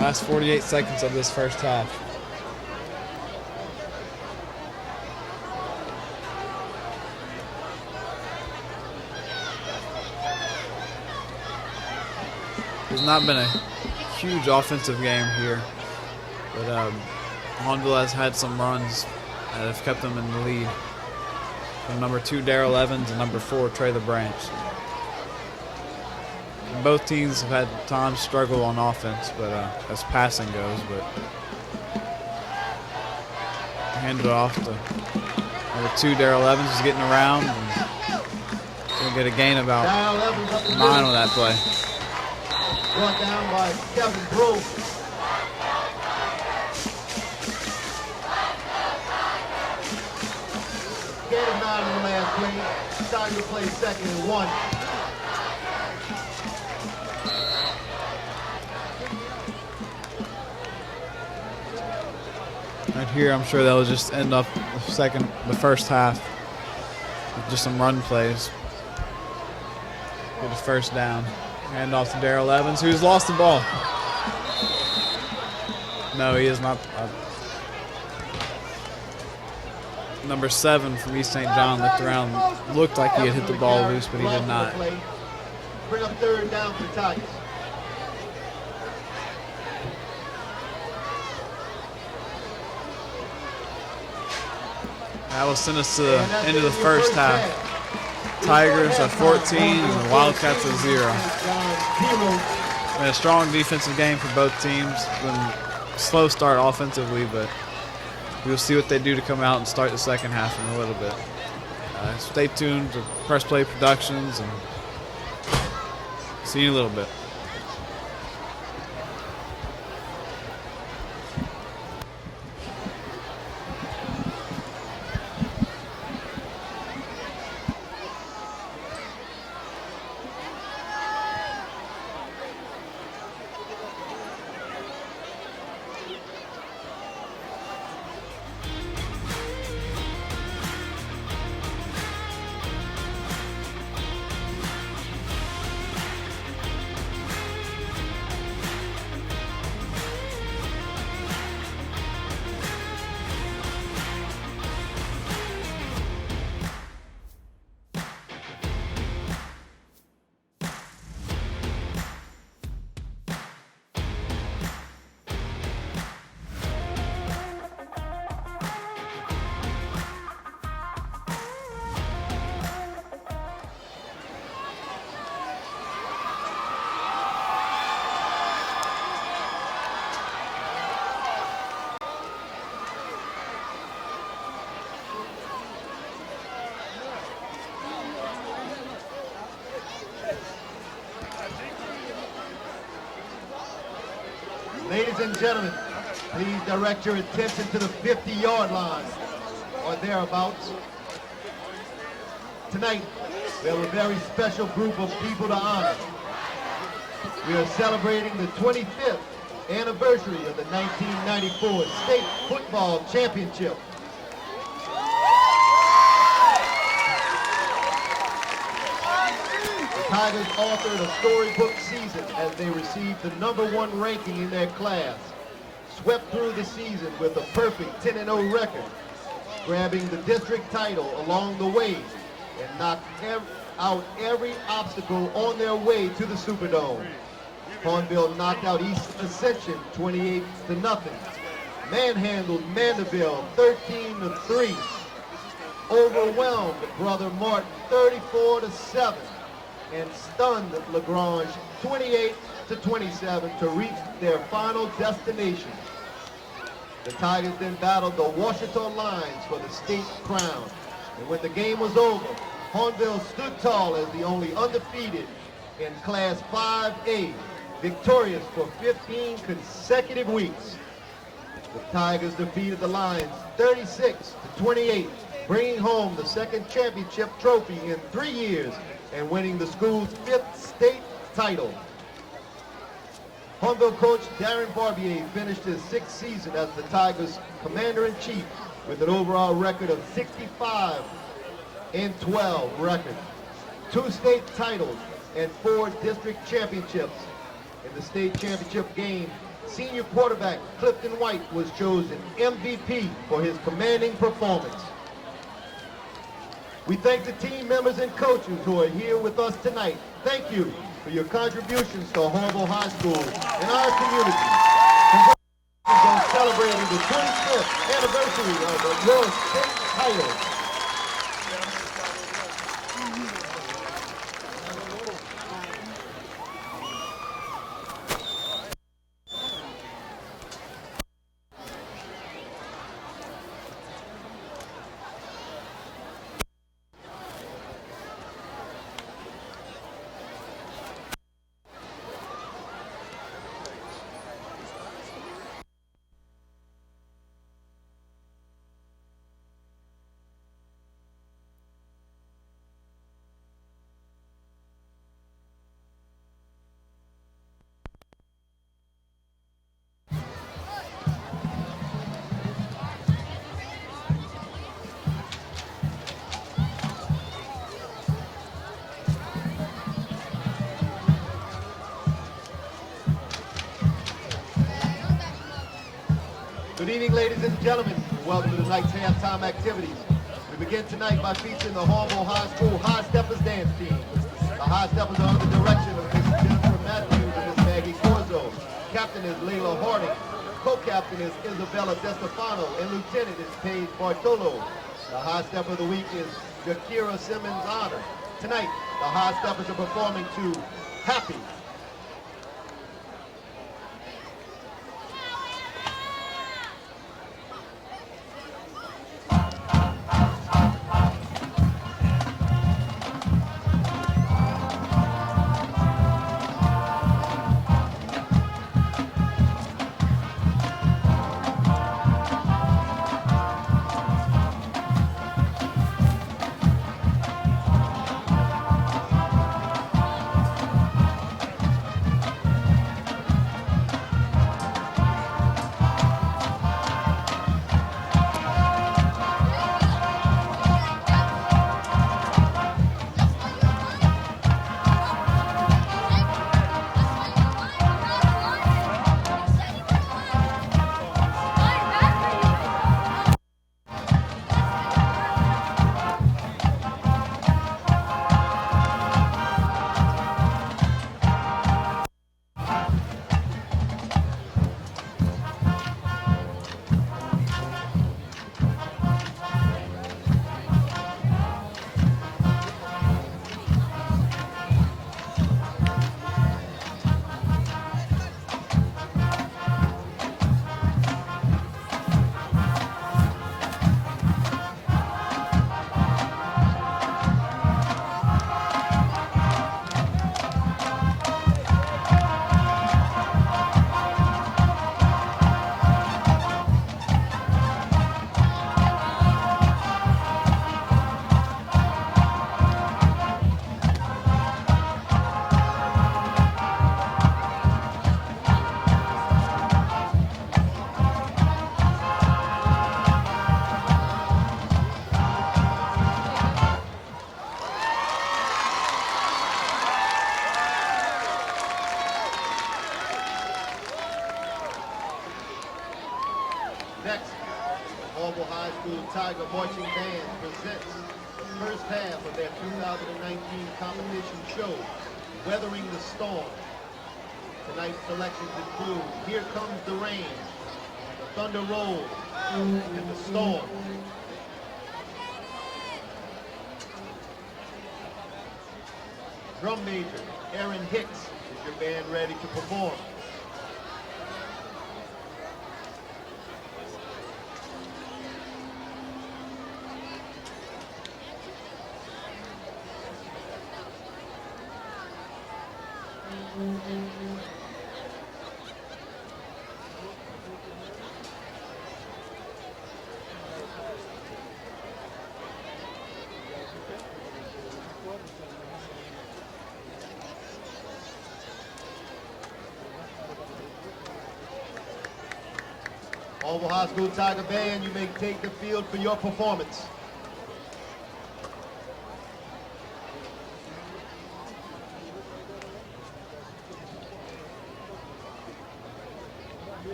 B: Last 48 seconds of this first half. There's not been a huge offensive game here, but Hahnville has had some runs that have kept them in the lead. From number 2, Darrell Evans, and number 4, Trey LeBranch. And both teams have had times struggle on offense, but as passing goes, but hand it off to number 2, Darrell Evans, is getting around and gonna get a gain about 9 on that play.
A: Brought down by Kevin Breaux. Gain of 9 on the last play. Time to play 2nd and 1.
B: Right here, I'm sure they'll just end up the first half with just some run plays. Get a first down. Hand off to Darrell Evans, who's lost the ball. No, he is not. Number 7 from East St. John looked around, looked like he had hit the ball loose, but he did not.
A: Bring up 3rd down for the Tigers.
B: That will send us to the end of the first half. Tigers are 14 and Wildcats are 0. Been a strong defensive game for both teams. Been a slow start offensively, but we'll see what they do to come out and start the second half in a little bit. Stay tuned to Press Play Productions and see you in a little bit.
A: Ladies and gentlemen, please direct your attention to the 50-yard line or thereabouts. Tonight, we have a very special group of people to honor. We are celebrating the 25th anniversary of the 1994 State Football Championship. The Tigers authored a storybook season as they received the #1 ranking in their class, swept through the season with a perfect 10-0 record, grabbing the district title along the way, and knocked out every obstacle on their way to the Superdome. Hahnville knocked out East Ascension 28-0, manhandled Mandeville 13-3, overwhelmed Brother Martin 34-7, and stunned LaGrange 28-27 to reach their final destination. The Tigers then battled the Washita Lions for the state crown, and when the game was over, Hahnville stood tall as the only undefeated in Class 5A, victorious for 15 consecutive weeks. The Tigers defeated the Lions 36-28, bringing home the second championship trophy in 3 years and winning the school's 5th state title. Hahnville coach Darren Barbier finished his 6th season as the Tigers' commander-in-chief with an overall record of 65-12 record, 2 state titles, and 4 district championships. In the state championship game, senior quarterback Clifton White was chosen MVP for his commanding performance. We thank the team members and coaches who are here with us tonight. Thank you. for your contributions to Hahnville High School and our community. Congratulations on celebrating the 25th anniversary of your state title. Good evening, ladies and gentlemen. Welcome to tonight's halftime activities. We begin tonight by featuring the Hahnville High School High Steppers dance team. The High Steppers are under the direction of Miss Jennifer Matthews and Miss Maggie Corzo. Captain is Layla Harding. Co-captain is Isabella DeStefano, and lieutenant is Paige Bartolo. The High Stepper of the week is Jakira Simmons Honor. Tonight, the High Steppers are performing to Happy. Next, the Hahnville High School Tiger Marching Band presents the first half of their 2019 competition show, Weathering the Storm. Tonight's selections include Here Comes the Rain, The Thunder Rolls, and The Storm. Drum major Aaron Hicks is your band ready to perform. Hahnville High School Tiger Band, you may take the field for your performance.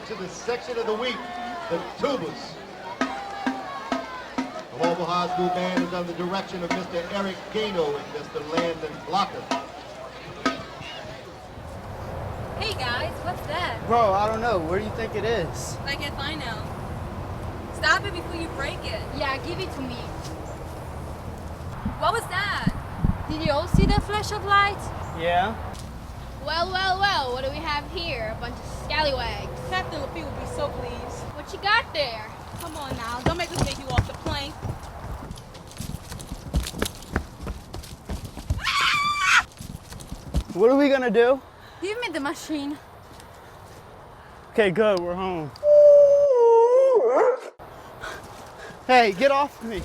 A: to the section of the week, the tubas. The Hahnville High School band is under the direction of Mr. Eric Gano and Mr. Landon Blocker.
H: Hey guys, what's that?
I: Bro, I don't know. Where do you think it is?
H: Like if I know. Stop it before you break it. Yeah, give it to me. What was that? Did you all see the flash of light?
I: Yeah.
J: Well, what do we have here? A bunch of scallywags.
F: Captain Lafitte will be so pleased.
J: What you got there?
F: Come on now, don't make us take you off the plane.
I: What are we gonna do?
H: Give me the machine.
I: Okay, good. We're home. Hey, get off me.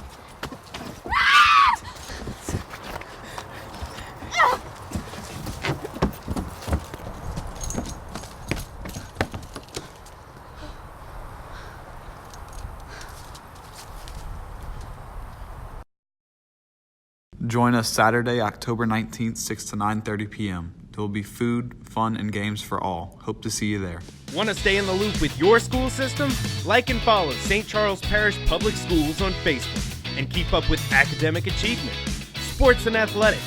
B: Join us Saturday, October 19th, 6 to 9:30 p.m. There will be food, fun, and games for all. Hope to see you there.
C: Want to stay in the loop with your school system? Like and follow St. Charles Parish Public Schools on Facebook and keep up with academic achievement, sports and athletics,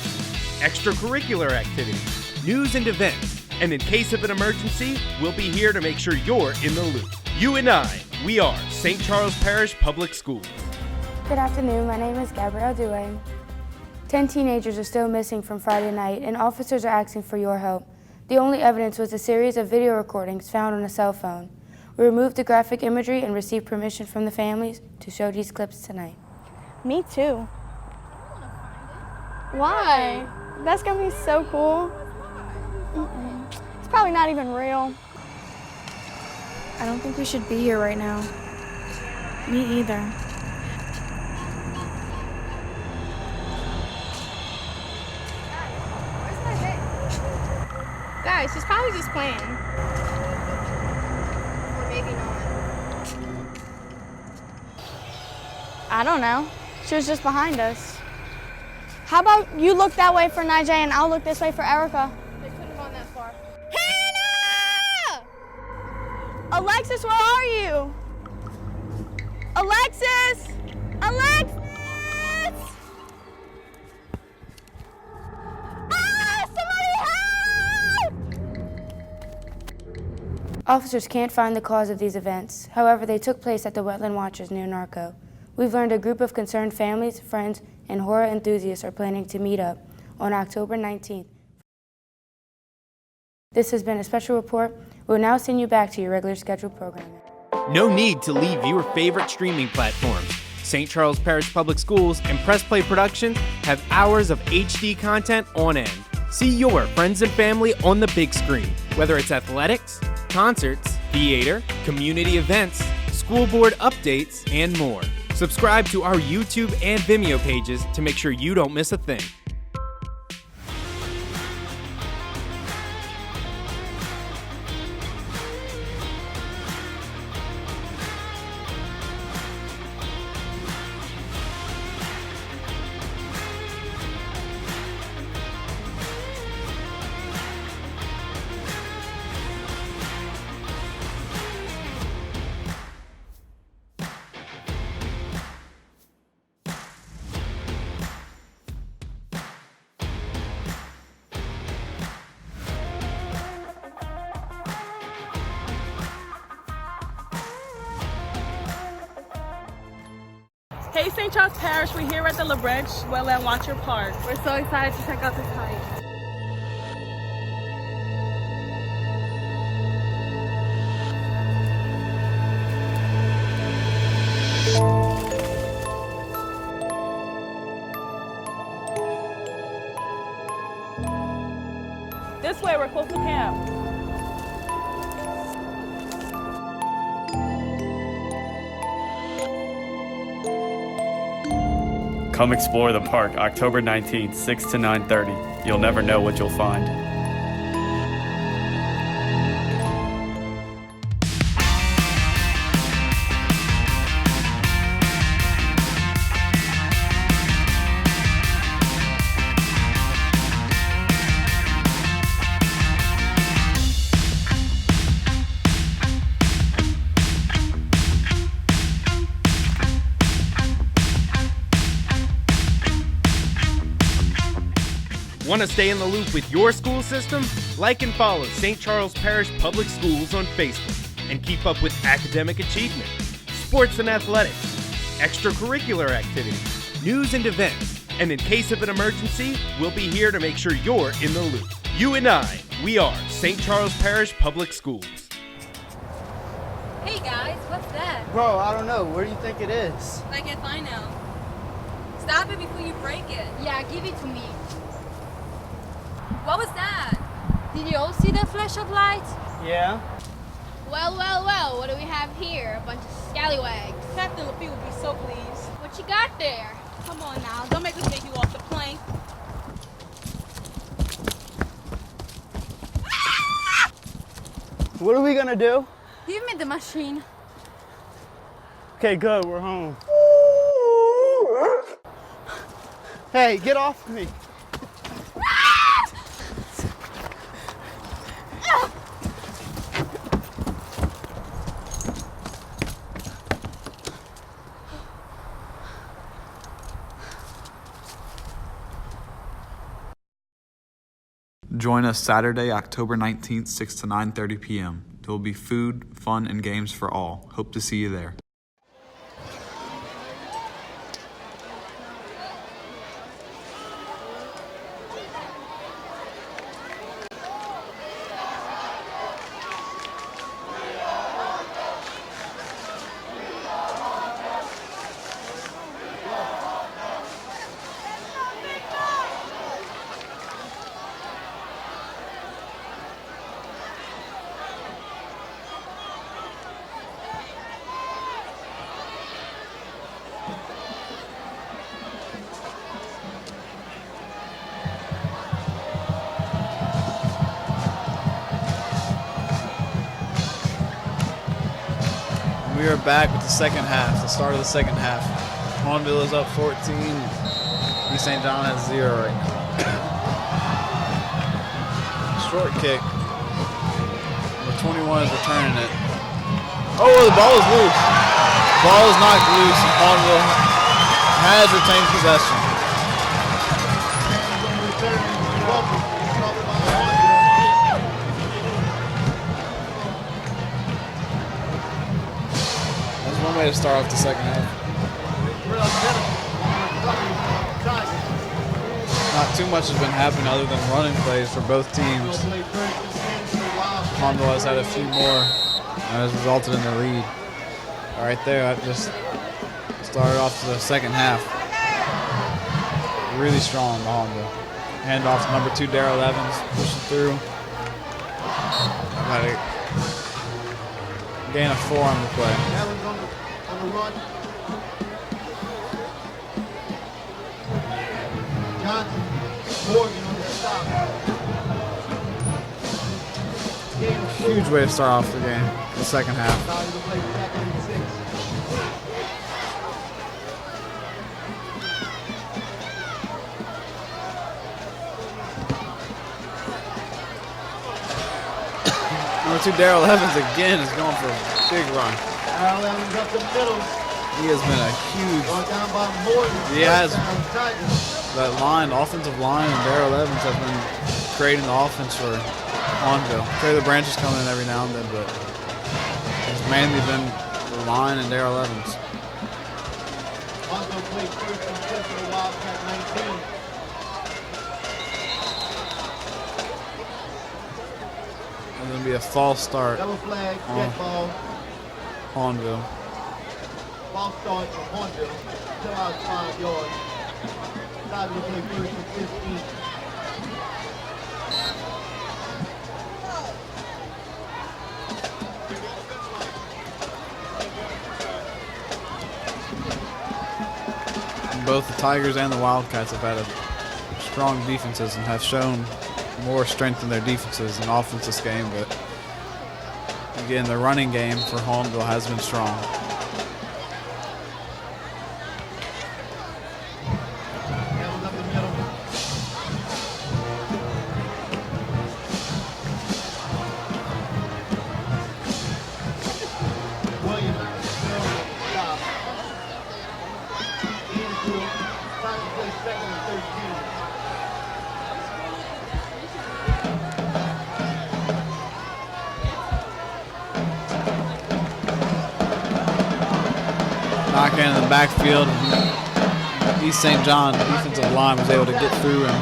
C: extracurricular activities, news and events. And in case of an emergency, we'll be here to make sure you're in the loop. You and I, we are St. Charles Parish Public Schools.
D: Good afternoon, my name is Gabrielle Duane. 10 teenagers are still missing from Friday night, and officers are asking for your help. The only evidence was a series of video recordings found on a cell phone. We removed the graphic imagery and received permission from the families to show these clips tonight.
K: Me too. Why? That's gonna be so cool. It's probably not even real.
D: I don't think we should be here right now.
K: Me either. Guys, she's probably just playing. Or maybe not. I don't know. She was just behind us. How about you look that way for Nijay and I'll look this way for Erica?
J: They couldn't have gone that far.
K: Hannah! Alexis, where are you? Alexis! Alexis!
D: Officers can't find the cause of these events. However, they took place at the Wetland Watchers near Narco. We've learned a group of concerned families, friends, and horror enthusiasts are planning to meet up on October 19th. This has been a special report. We'll now send you back to your regular scheduled programming.
C: No need to leave your favorite streaming platforms. St. Charles Parish Public Schools and Press Play Productions have hours of HD content on end. See your friends and family on the big screen, whether it's athletics, concerts, theater, community events, school board updates, and more. Subscribe to our YouTube and Vimeo pages to make sure you don't miss a thing.
F: Hey St. Charles Parish, we're here at the LaBreche Wildcat Watcher Park.
H: We're so excited to check out this hike.
F: This way, we're close to camp.
G: Come explore the park October 19th, 6 to 9:30. You'll never know what you'll find.
C: Want to stay in the loop with your school system? Like and follow St. Charles Parish Public Schools on Facebook and keep up with academic achievement, sports and athletics, extracurricular activities, news and events. And in case of an emergency, we'll be here to make sure you're in the loop. You and I, we are St. Charles Parish Public Schools.
H: Hey guys, what's that?
I: Bro, I don't know. Where do you think it is?
H: I guess I know. Stop it before you break it.
J: Yeah, give it to me.
H: What was that? Did you all see the flash of light?
I: Yeah.
J: Well, well, well, what do we have here? A bunch of scallywags.
F: Captain Lafitte will be so pleased.
J: What you got there?
F: Come on now, don't make us get you off the plane.
I: What are we gonna do?
H: Give me the machine.
I: Okay, good, we're home. Hey, get off me.
B: Join us Saturday, October 19th, 6 to 9:30 p.m. There will be food, fun, and games for all. Hope to see you there. We are back with the second half, the start of the second half. Hahnville is up 14. East St. John has 0 right now. Short kick. The 21 is returning it. Oh, the ball is loose. Ball is knocked loose, and Hahnville has retained possession. One way to start off the second half. Not too much has been happening other than running plays for both teams. Hahnville has had a few more and has resulted in the lead. Right there, that just started off the second half. Really strong, Hahnville. Hand off to number 2, Darrell Evans, pushing through. Got a gain of 4 on the play.
A: Run. Johnson, Morgan on the stop.
B: Huge way to start off the game, the second half. Number 2, Darrell Evans again is going for a big run.
A: Darrell Evans up the middle.
B: He has been a huge.
A: Down by Morgan.
B: He has. That line, offensive line, and Darrell Evans have been creating the offense for Hahnville. Taylor Branch is coming in every now and then, but it's mainly been the line and Darrell Evans.
A: Hahnville played first and 10 for the Wildcat 19.
B: It's going to be a false start.
A: Double flag, dead ball.
B: Hahnville.
A: False start for Hahnville. Still out 5 yards. Time to play first and 15.
B: Both the Tigers and the Wildcats have had strong defenses and have shown more strength in their defenses than offense this game, but again, the running game for Hahnville has been strong. Knocking in the backfield. East St. John defensive line was able to get through and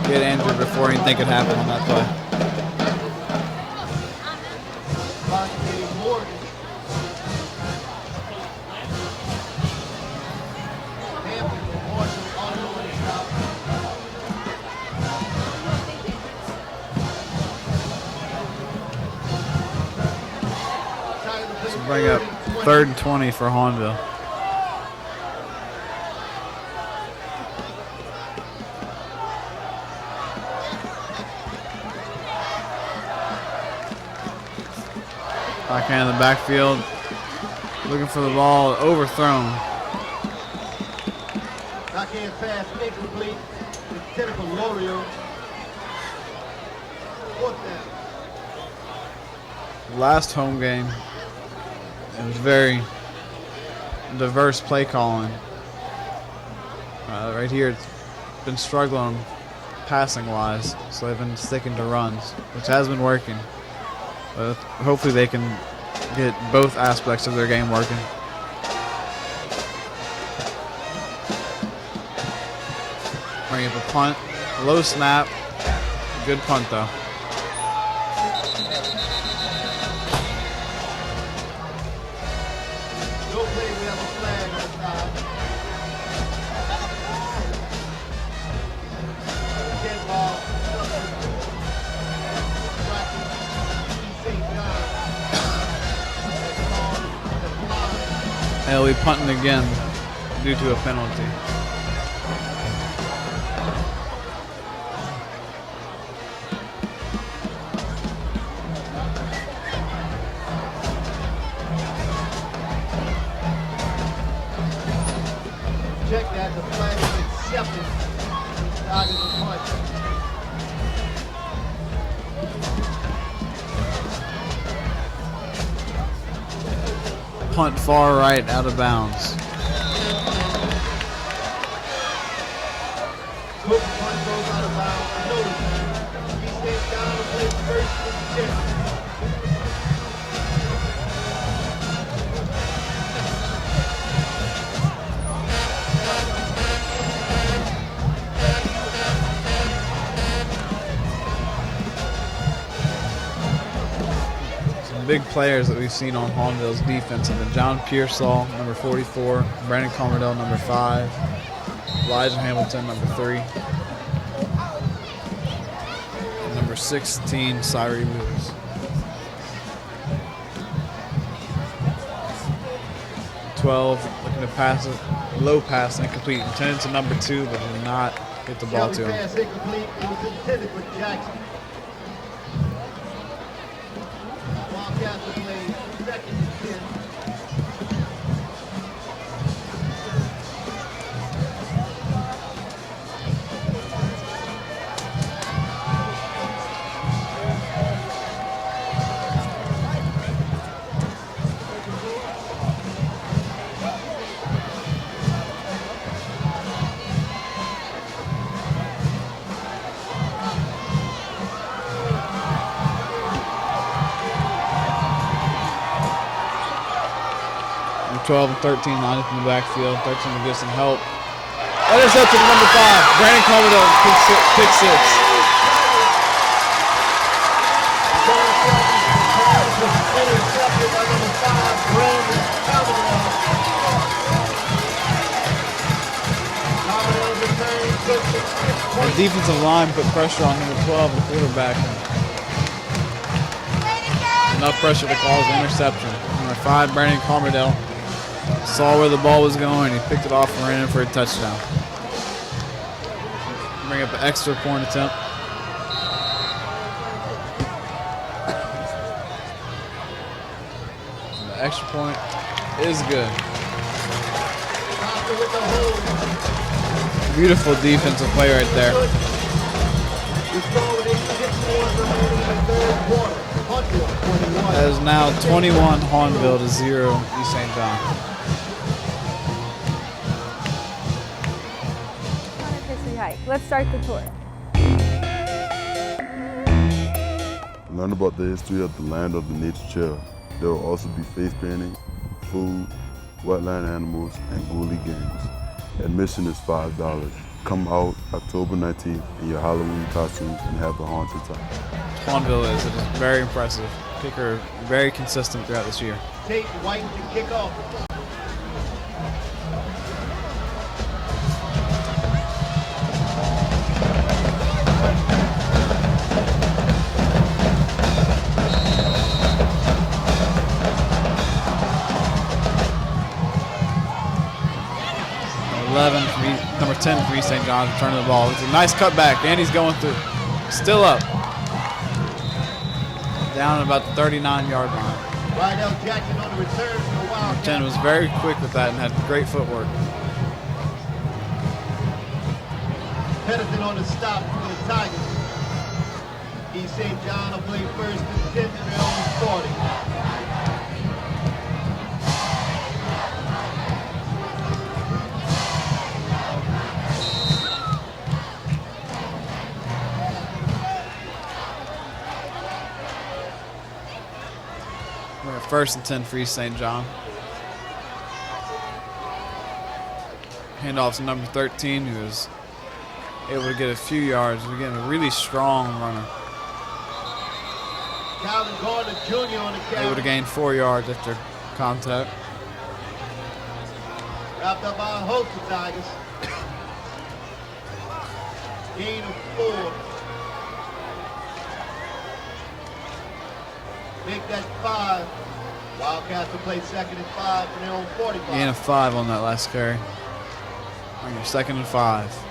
B: get Andrew before anything could happen on that play. Bring up 3rd and 20 for Hahnville. Backhand in the backfield, looking for the ball, overthrown.
A: Backhand pass incomplete. It's typical L'Oreal. 4th down.
B: Last home game, it was very diverse play calling. Right here, it's been struggling passing wise, so they've been sticking to runs, which has been working. But hopefully they can get both aspects of their game working. Bring up a punt, low snap, good punt though. They'll be punting again due to a penalty.
A: Check that, the flag is accepted. Started the punt.
B: Punt far right, out of bounds.
A: Cook punt goes out of bounds. Notice, he stays down and plays 1st and 10.
B: Big players that we've seen on Hahnville's defense have been John Pearsall, number 44, Brandon Commerdale, number 5, Elijah Hamilton, number 3, and number 16, Cyree Lewis. Looking to pass it, low pass, incomplete, intended to number 2, but did not get the ball to him.
A: Pass incomplete. It was intended for Jackson. Wildcat to play 2nd and 10.
B: Number 12 and 13 line up in the backfield. 13 to get some help. Intercepted number 5, Brandon Commerdale, pick 6.
A: Intercepted by number 5, Brandon Commerdale. Commerdale returns with the 6
B: The defensive line put pressure on number 12, the quarterback. Enough pressure to cause an interception. Number 5, Brandon Commerdale, saw where the ball was going. He picked it off and ran in for a touchdown. Bring up an extra point attempt. The extra point is good. Beautiful defensive play right there. That is now 21 Hahnville to 0 East St. John.
L: Let's start the tour.
E: Learn about the history of the land of the nature chair. There will also be face painting, food, wetland animals, and ghoulie games. Admission is $5. Come out October 19th in your Halloween costumes and have a haunted time.
B: Hahnville is very impressive. Kicker very consistent throughout this year.
A: Tate White to kick off.
B: Number 10 for East St. John's returning the ball. It's a nice cutback. Andy's going through. Still up. Down at about the 39-yard line.
A: Rydell Jackson on the return for the Wildcat.
B: 10 was very quick with that and had great footwork.
A: Pedersen on the stop for the Tigers. East St. John will play first and 10 for their own 40.
B: We're at first and 10 for East St. John. Handoff to number 13, who was able to get a few yards. We're getting a really strong runner.
A: Calvin Gardner Jr. on the carry.
B: Able to gain 4 yards after contact.
A: Wrapped up by a host of Tigers. Gain of 4. Make that 5. Wildcats will play second and 5 for their own 45.
B: Gain of 5 on that last carry. On your second and 5.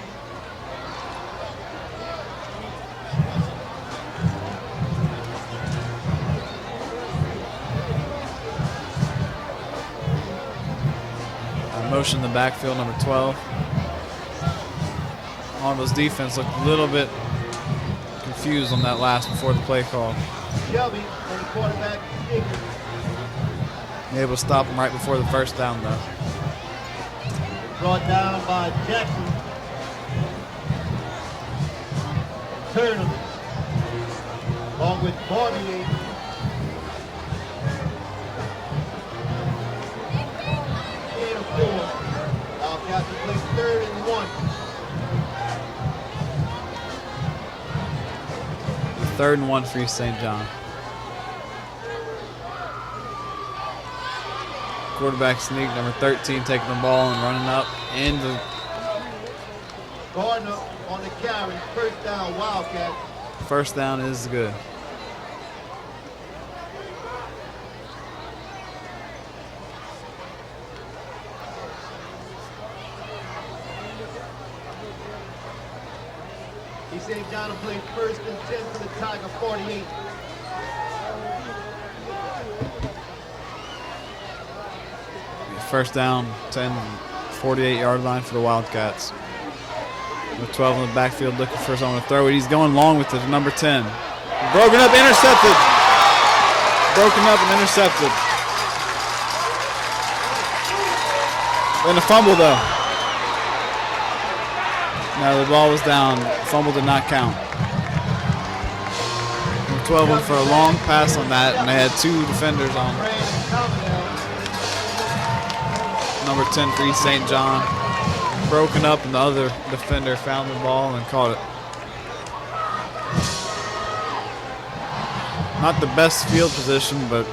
B: Motion in the backfield, number 12. Hahnville's defense looked a little bit confused on that last before the play call.
A: Shelby on the quarterback.
B: Able to stop him right before the first down, though.
A: Brought down by Jackson. Turner. Along with Barbier. Gain of 4. Wildcats will play third and 1.
B: Third and 1 for East St. John. Quarterback sneak, number 13, taking the ball and running up into.
A: Gardner on the carry, first down, Wildcat.
B: First down is good.
A: East St. John will play first and 10 for the Tiger 48.
B: First down, 10, 48-yard line for the Wildcats. With 12 in the backfield looking for someone to throw it. He's going long with the number 10. Broken up, intercepted. Broken up and intercepted. And a fumble, though. No, the ball was down. Fumble did not count. 12 went for a long pass on that, and they had 2 defenders on. Number 10 for East St. John. Broken up, and the other defender found the ball and caught it. Not the best field position, but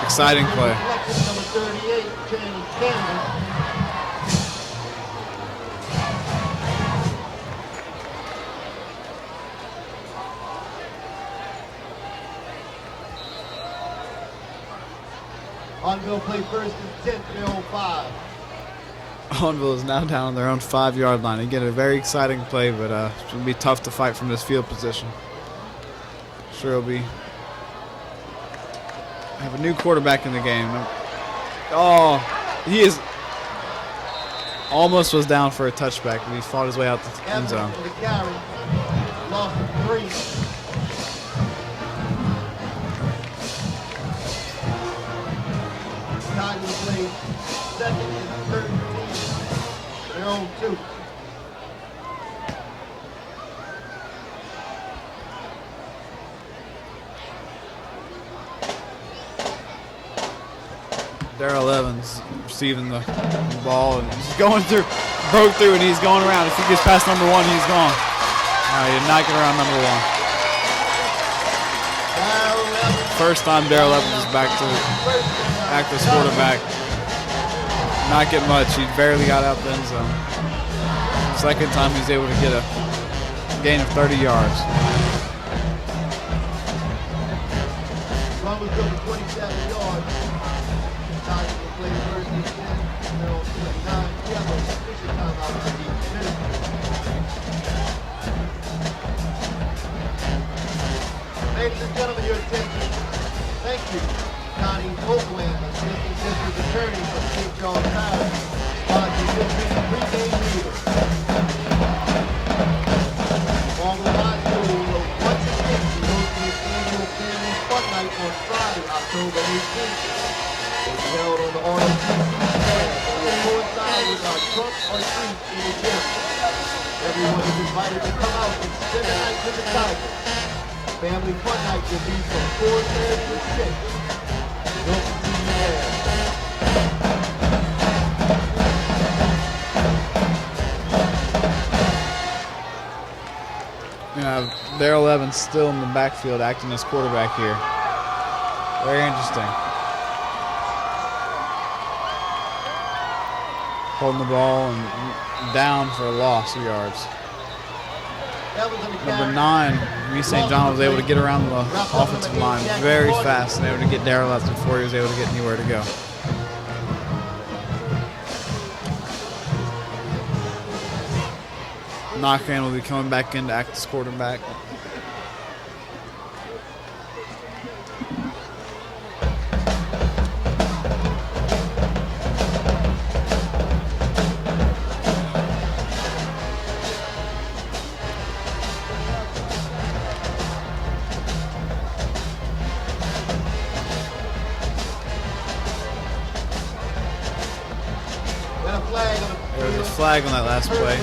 B: exciting play.
A: Number 38, Channing Campbell. Hahnville play first and 10 for their own 5.
B: Hahnville is now down on their own 5-yard line. Again, a very exciting play, but it's going to be tough to fight from this field position. Sure it'll be. Have a new quarterback in the game. Oh, he is almost was down for a touchback, but he fought his way out the end zone.
A: For the carry. Lost of 3. Tigers play second and 13. Their own 2.
B: Daryl Evans receiving the ball and he's going through, broke through, and he's going around. If he gets past number 1, he's gone. All right, he did not get around number 1. First time Daryl Evans is back to active quarterback. Not getting much. He barely got out the end zone. Second time he's able to get a gain of 30 yards.
A: Run was good for 27 yards. Time to play first and 10. They're on 29. We have a official timeout for 8 minutes. Ladies and gentlemen, your attention. Thank you. Connie Oakland, Assistant District Attorney for St. Charles Parish, sponsoring this week's pregame meeting. Hahnville High School will once again be hosting its annual Family Fun Night on Friday, October 18th. It will be held on the ROTC pad and will coincide with our trunk or treat in the gym. Everyone is invited to come out and spend the night with the Tigers. Family Fun Night will be from 4:30 to 6. Don't see you there.
B: You know, Daryl Evans still in the backfield acting as quarterback here. Very interesting. Holding the ball and down for a loss of yards. Number 9, East St. John was able to get around the offensive line very fast and able to get Daryl Evans before he was able to get anywhere to go. Knockan will be coming back in to act as quarterback. There was a flag on that last play.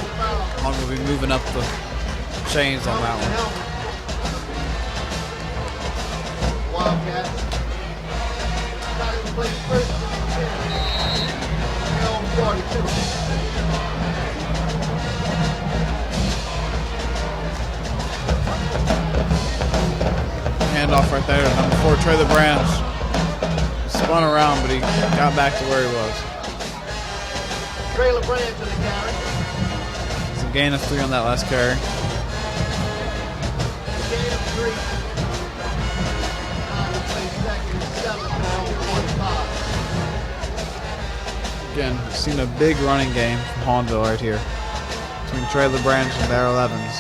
B: Hahnville will be moving up the chains on that one.
A: Wildcat. Tigers play first and 10. Elm 42.
B: Handoff right there. Number 4, Trailer Branch. Spun around, but he got back to where he was.
A: Trailer Branch to the carry.
B: It's a gain of 3 on that last carry.
A: Gain of 3. Tigers play second and 7 now, 45.
B: Again, seen a big running game from Hahnville right here between Trailer Branch and Daryl Evans.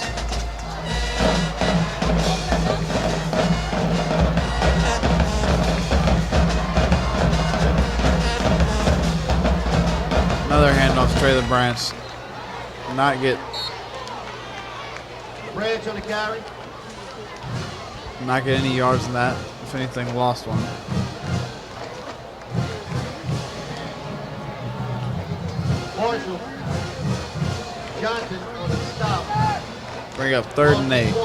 B: Another handoff to Trailer Branch. Not get
A: Branch on the carry.
B: Not get any yards in that. If anything, lost one.
A: Marshall. Johnson on the stop.
B: Bring up 3rd and 8.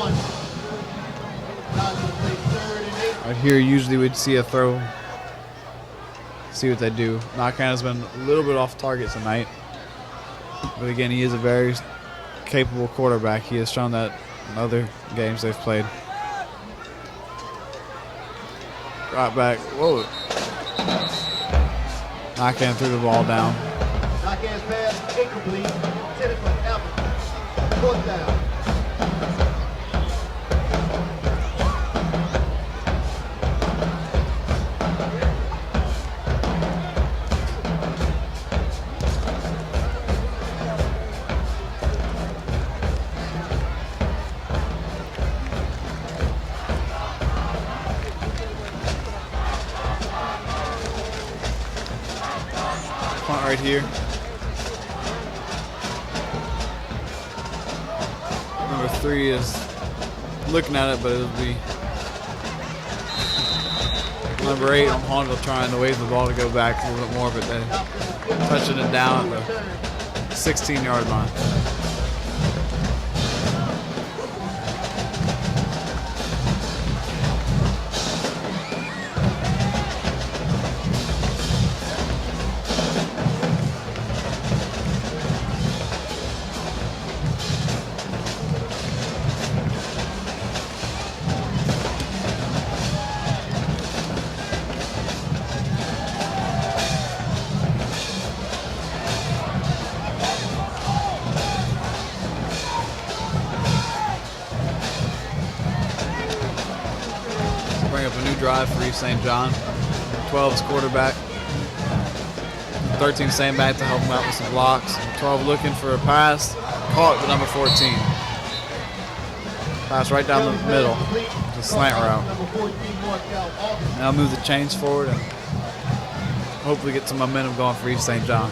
B: Right here, usually we'd see a throw. See what they do. Knockan has been a little bit off target tonight. But again, he is a very capable quarterback. He has shown that in other games they've played. Drop back. Whoa. Knockan threw the ball down.
A: Knockan's pass incomplete. Intended for Evans. 4th down.
B: Punt right here. Number 3 is looking at it, but it'll be number 8 on Hahnville trying to wave the ball to go back a little bit more, but then touching it down at the 16-yard line. drive for East St. John. 12's quarterback. 13 staying back to help him out with some blocks. 12 looking for a pass. Caught with number 14. Pass right down the middle. It's a slant route. Now move the chains forward and hopefully get some momentum going for East St. John.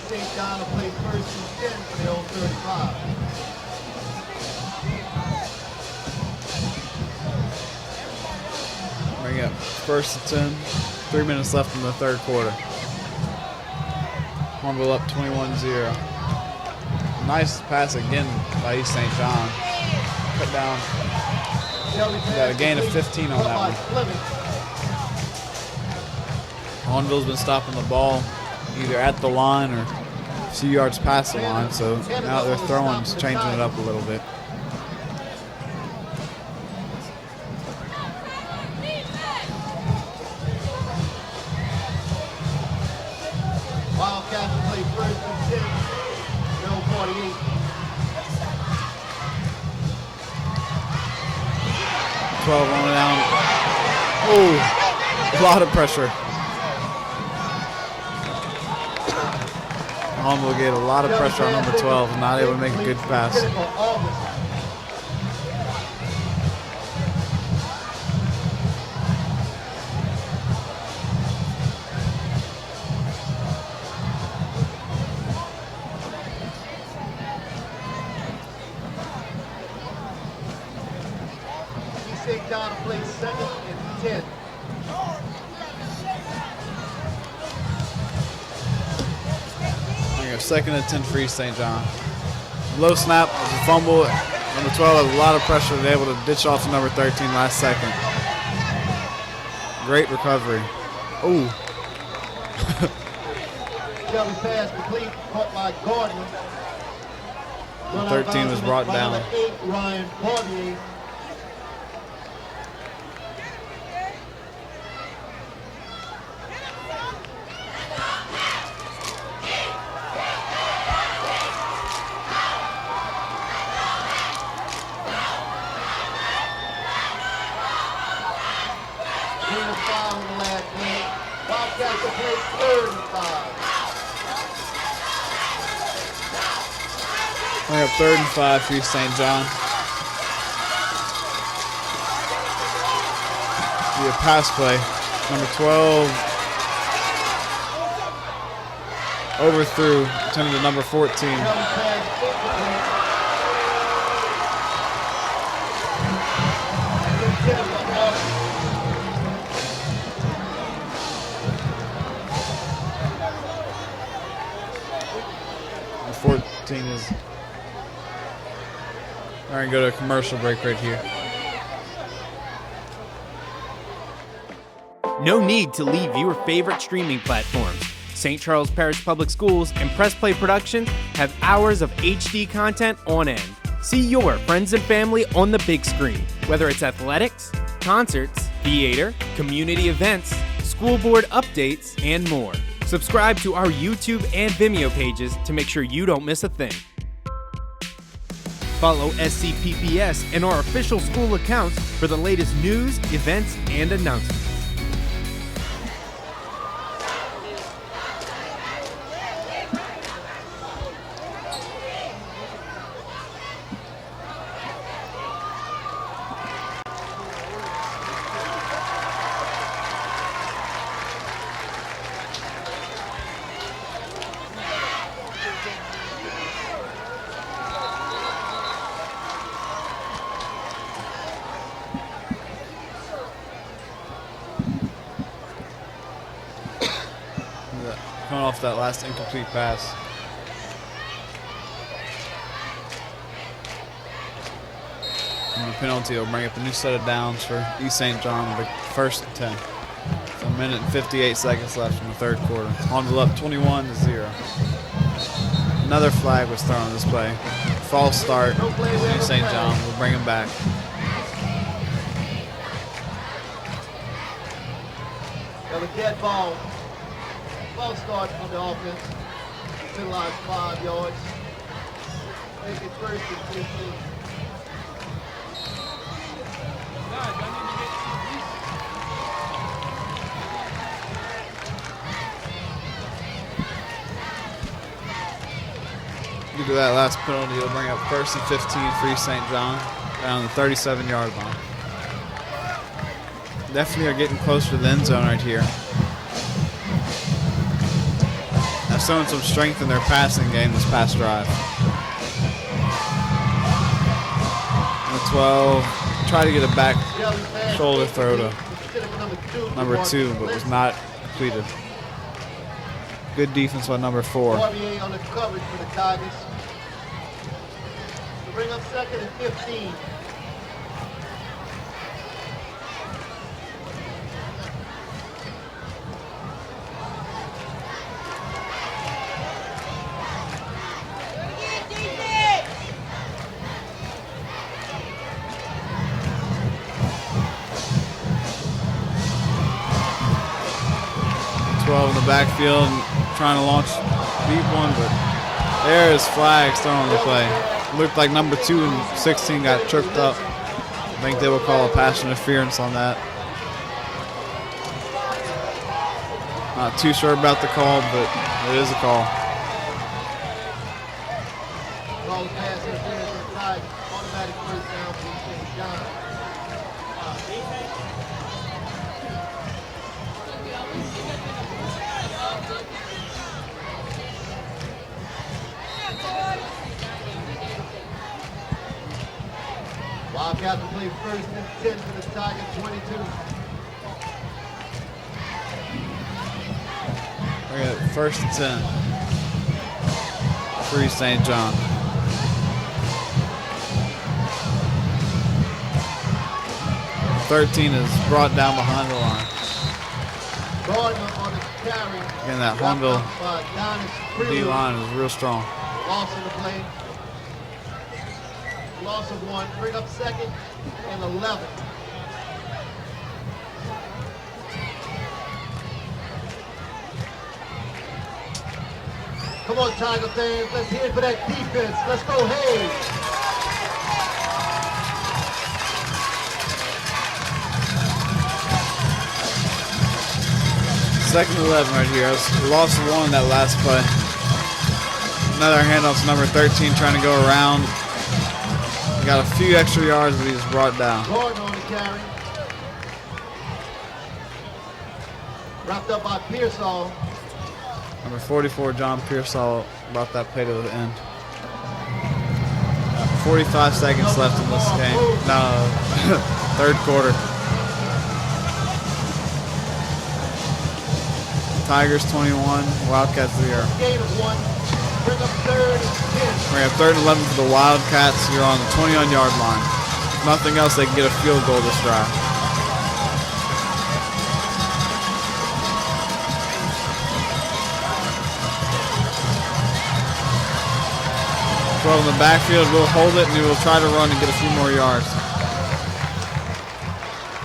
A: St. John will play first and 10 for the old 35.
B: Bring up first and 10. 3 minutes left in the third quarter. Hahnville up 21-0. Nice pass again by East St. John. Cut down. Got a gain of 15 on that one. Hahnville's been stopping the ball either at the line or a few yards past the line, so now they're throwing, changing it up a little bit.
A: Wildcat will play first and 10, no 48.
B: On down. Oh, a lot of pressure. Hahnville get a lot of pressure on number 12 and not able to make a good pass.
A: St. John plays second and 10.
B: Second and 10 for East St. John. Low snap, was a fumble. Number 12 has a lot of pressure to be able to ditch off to number 13 last second. Great recovery. Ooh.
A: Shelby pass complete, caught by Gardner.
B: 13 was brought down.
A: 8, Ryan Barbier. Wildcat to play third and 5.
B: We have third and 5 for East St. John. Be a pass play. Number 12 overthrew, turning to number 14. Is all right. Go to a commercial break right here.
C: No need to leave your favorite streaming platforms. St. Charles Parish Public Schools and Press Play Productions have hours of HD content on end. See your friends and family on the big screen, whether it's athletics, concerts, theater, community events, school board updates, and more. Subscribe to our YouTube and Vimeo pages to make sure you don't miss a thing. Follow SCPPS and our official school accounts for the latest news, events, and announcements.
B: Coming off that last incomplete pass. And the penalty will bring up a new set of downs for East St. John, the first and 10. So a minute and 58 seconds left in the third quarter. Hahnville up 21-0. Another flag was thrown on this play. False start. East St. John will bring him back.
A: Got a dead ball. False start on the offense. Penalized 5 yards. Make it first and 15.
B: Due to that last penalty, it'll bring up first and 15 for East St. John down the 37-yard line. Definitely are getting closer to the end zone right here. Have shown some strength in their passing game this past drive. The 12 tried to get a back shoulder throw to number 2, but was not completed. Good defense by number 4.
A: RBA on the coverage for the Tigers. To bring up second and 15.
B: In the backfield and trying to launch deep one, but there is flags thrown on the play. Looked like number 2 and 16 got tripped up. I think they will call a pass interference on that. Not too sure about the call, but it is a call.
A: Long pass interference on the Tigers. Automatic first down for St. John. Wildcat to play first and 10 for the Tigers, 22.
B: We're at first and 10 for East St. John. .13 is brought down behind the line.
A: Gardner on the carry.
B: Again, that Hahnville D-line is real strong.
A: Loss in the play. Loss of 1. Bring up second and 11. Come on, Tiger fans. Let's hear it for that defense. Let's go, Hayes.
B: Second and 11 right here. Lost of 1 that last play. Another handoff to number 13 trying to go around. He got a few extra yards, but he's brought down.
A: Gordon on the carry. Wrapped up by Pearsall.
B: Number 44, John Pearsall, brought that play to the end. 45 seconds left in this game. No, third quarter. Tigers 21, Wildcats 0.
A: Gain of 1. Bring up third and 10.
B: We have third and 11 for the Wildcats here on the 21-yard line. If nothing else, they can get a field goal this drive. Throw in the backfield, we'll hold it, and we will try to run and get a few more yards.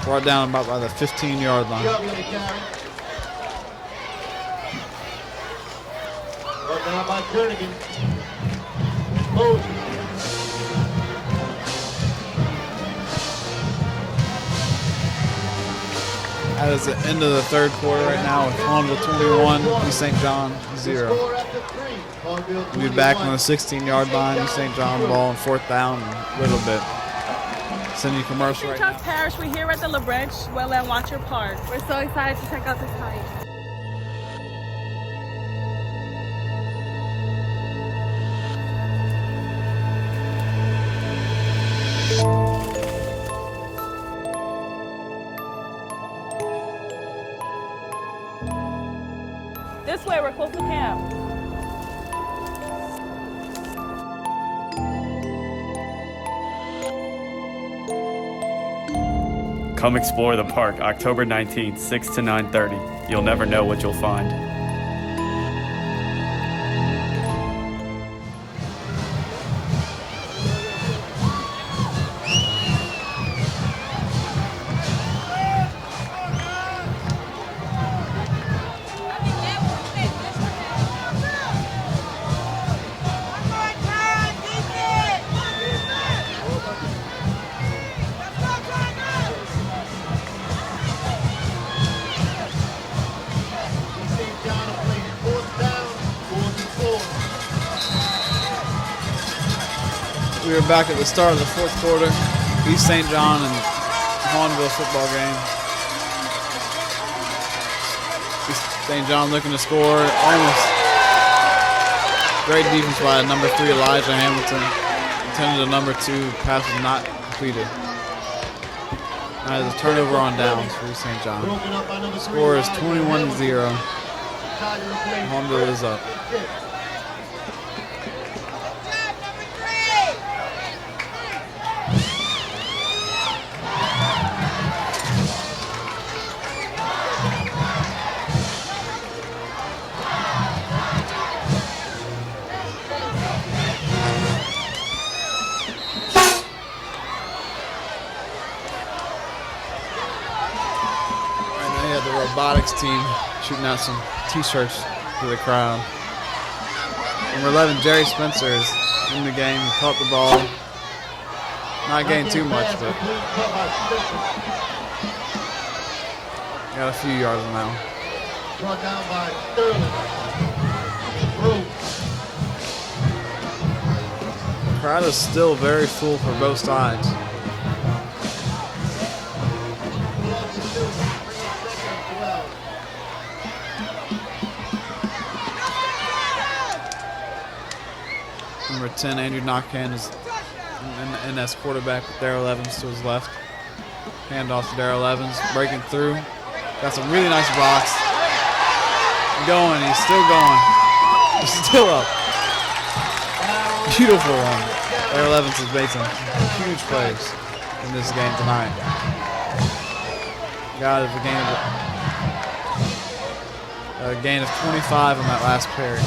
B: Brought down about by the 15-yard line.
A: Brought down by Jernigan. Moses.
B: That is the end of the third quarter right now with Hahnville 21, East St. John 0. We'll be back on the 16-yard line. East St. John ball and 4th down in a little bit. Sending you commercial right now.
F: St. Charles Parish, we're here at the La Bridge Well and Watcher Park. We're so excited to check out this hike. This way, we're close to camp.
G: Come explore the park October 19th, 6 to 9:30. You'll never know what you'll find.
B: We are back at the start of the fourth quarter. East St. John and Hahnville football game. East St. John looking to score. Almost. Great defense by number 3 Elijah Hamilton. Intended a number 2. Pass was not completed. Now there's a turnover on downs for East St. John. Score is 21-0. Hahnville is up. Robotics team shooting out some t-shirts to the crowd. Number 11, Jerry Spencer is in the game. He caught the ball. Not getting too much, but got a few yards now.
A: Brought down by Sterling.
B: The crowd is still very full for both sides. Number 10, Andrew Knockhand is in as quarterback with Darrell Evans to his left. Hand off to Darrell Evans, breaking through. Got some really nice blocks. Going, he's still going. He's still up. Beautiful one. Darrell Evans is making huge plays in this game tonight. Got a gain of 25 on that last carry.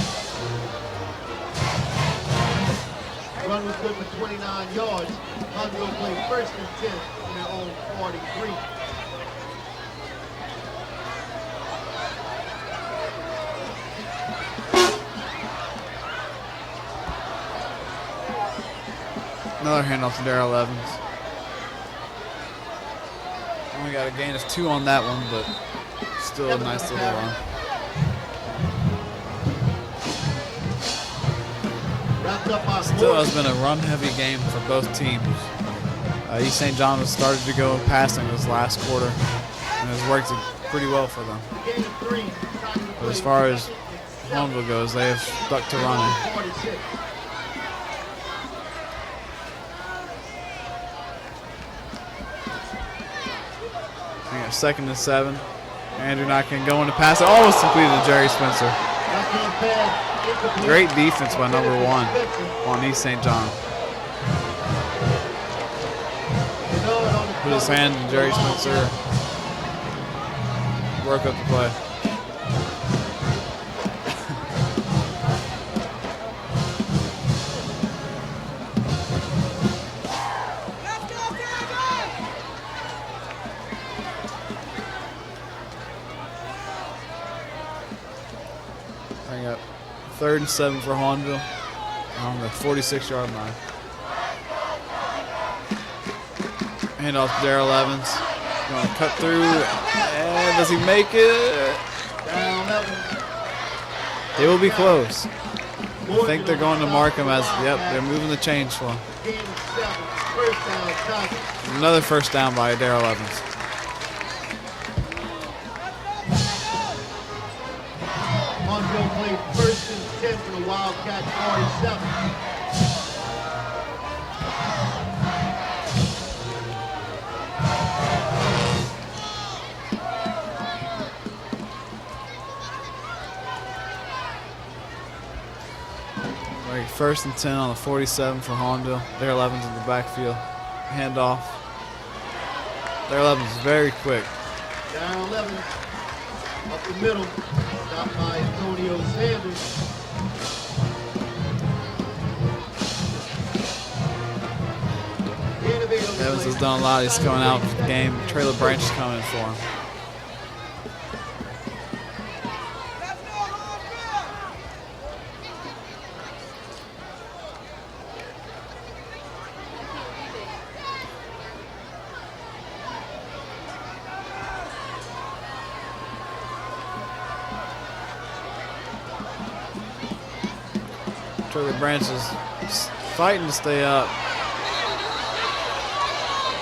A: Run was good for 29 yards. Hahnville played first and 10 in their own 43.
B: Another handoff to Darrell Evans. Only got a gain of 2 on that one, but still a nice little run. Still has been a run-heavy game for both teams. East St. John has started to go passing this last quarter, and has worked pretty well for them. But as far as Hahnville goes, they have stuck to running. We got 2nd and 7. Andrew Knockhand going to pass it. Almost completed to Jerry Spencer. Great defense by number 1 on East St. John. Put his hand in Jerry Spencer. Broke up the play. Bring up 3rd and 7 for Hahnville on the 46-yard line. Hand off to Darrell Evans. Going to cut through. And does he make it? They will be close. I think they're going to mark him as, yep, they're moving the chains for him. Another first down by Darrell Evans.
A: Hahnville played first and 10 for the Wildcat 47.
B: Right, 1st and 10 on the 47 for Hahnville. Darrell Evans in the backfield. Handoff. Darrell Evans is very quick.
A: Darrell Evans up the middle, stopped by Antonio Sanders.
B: Evans has done a lot. He's coming out of the game. Traylor Branch is coming for him. Traylor Branch is fighting to stay up.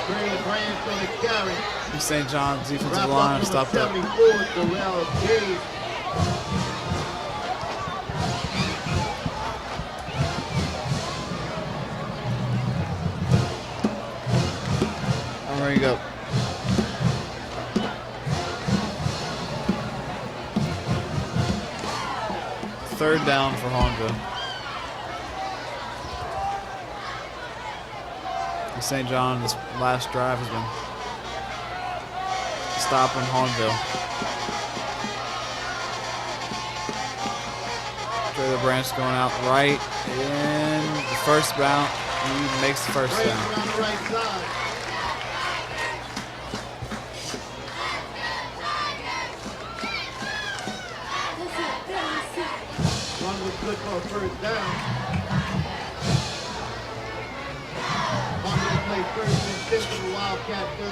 A: Trey Branch on the carry.
B: East St. John's defensive
A: Wrapped
B: line
A: up
B: stopped up.
A: number 74, Darrell Gage.
B: There you go. Third down for Hahnville. St. John, this last drive has been stopping Hahnville. Trailer Branch going out right, and the first bound, he makes the first down.
A: Around the right side. Run was good for a first down. Hahnville play first and 10 for the Wildcat 37.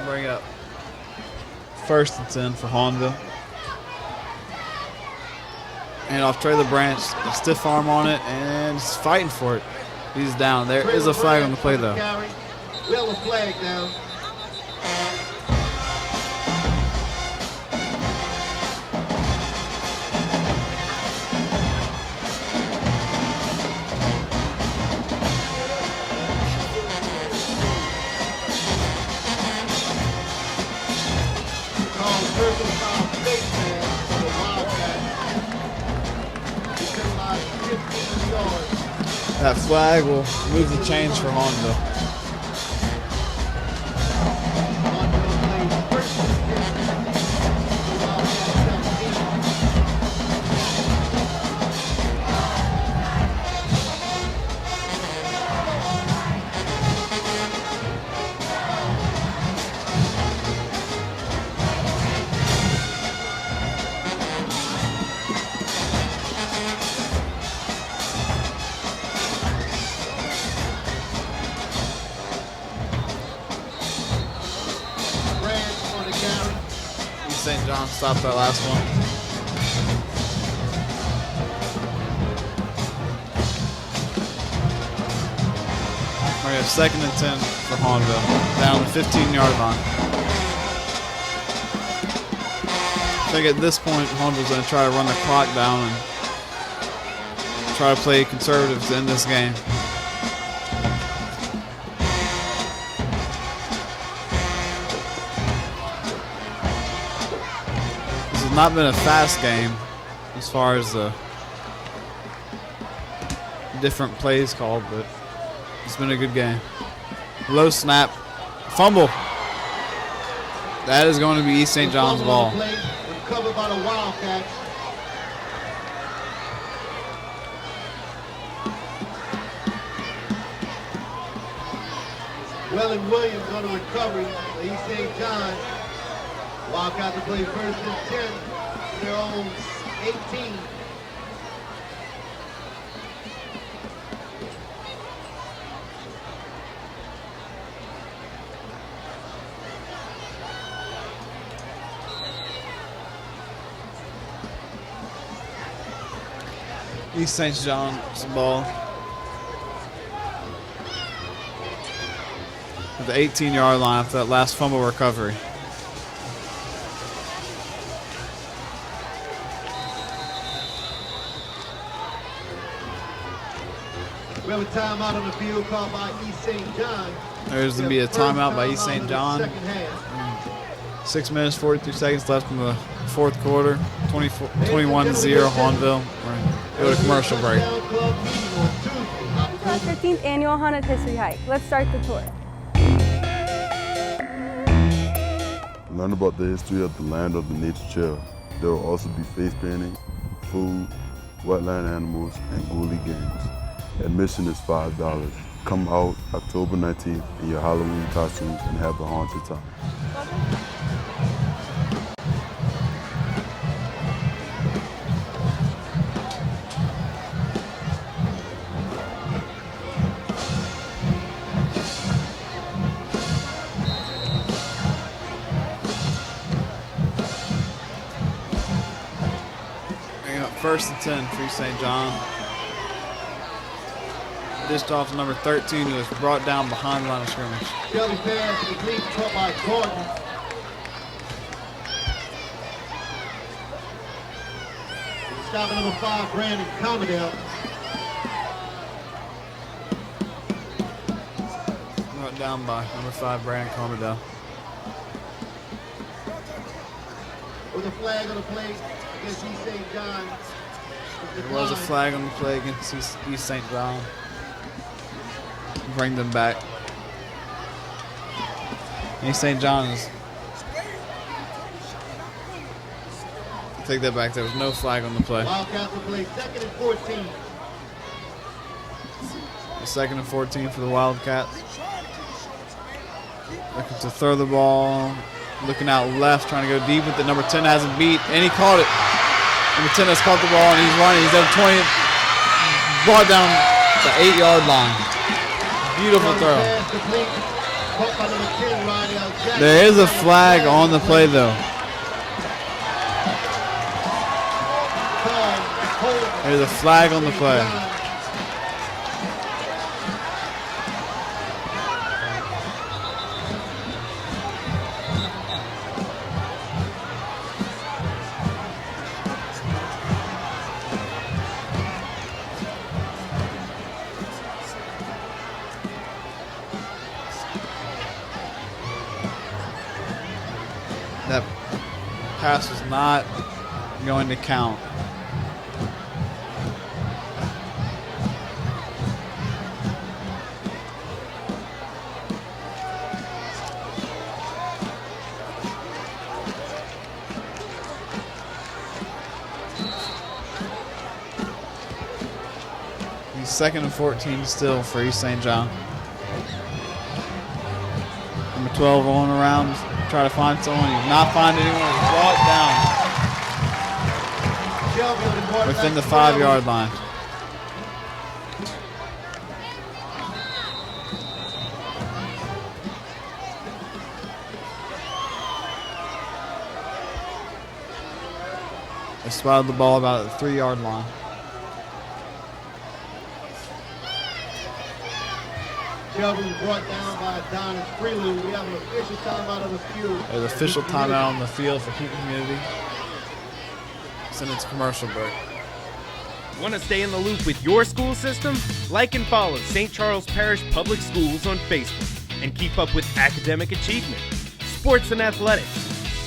B: Bring up first and 10 for Hahnville. And off Trailer Branch, a stiff arm on it, and he's fighting for it. He's down. There is a flag on the play, though.
A: Yellow flag down.
B: That flag will move the chains for Hahnville. St. John stopped that last one. We have 2nd and 10 for Hahnville, down the 15-yard line. I think at this point, Hahnville's going to try to run the clock down and try to play conservative to end this game. Not been a fast game as far as the different plays called, but it's been a good game. Low snap, fumble. That is going to be East St. John's ball.
A: Covered by the Wildcats. Welling Williams on the recovery for East St. John. Wildcats to play first and 10, their own 18.
B: East St. John's ball. At the 18-yard line after that last fumble recovery.
A: We have a timeout on the field called by East St. John.
B: There's going to be a timeout by East St. John. 6 minutes, 43 seconds left in the fourth quarter. 21-0 Hahnville. We're going to go to commercial break.
L: The 15th annual Haunted History Hike. Let's start the tour.
E: Learn about the history of the land of the nature trail. There will also be face painting, food, wetland animals, and ghoulie games. Admission is $5. Come out October 19th in your Halloween costumes and have a haunted time.
B: First and 10 for East St. John. Dished off to number 13, who was brought down behind the line of scrimmage.
A: Shelby pass complete, caught by Gordon. Stop number 5, Brandon Commodore.
B: Brought down by number 5, Brandon Commodore.
A: With a flag on the play against East St. John.
B: There was a flag on the play against East St. John. Bring them back. East St. John is. Take that back. There was no flag on the play.
A: Wildcats will play 2nd and 14.
B: The 2nd and 14 for the Wildcats. Looking to throw the ball. Looking out left, trying to go deep with it. Number 10 hasn't beat, and he caught it. Number 10 has caught the ball, and he's running. He's at 20. Brought down the 8-yard line. Beautiful throw. There is a flag on the play, though. There's a flag on the play. That pass was not going to count. He's 2nd and 14 still for East St. John. Number 12 on around. Try to find someone. He's not finding anyone. He's brought down within the 5-yard line. They spotted the ball about at the 3-yard line.
A: Shelby was brought down by Adonis Freeland. We have an official timeout on the field.
B: There's official timeout on the field for Heaton Community. Send it to commercial break.
C: Want to stay in the loop with your school system? Like and follow St. Charles Parish Public Schools on Facebook and keep up with academic achievement, sports and athletics,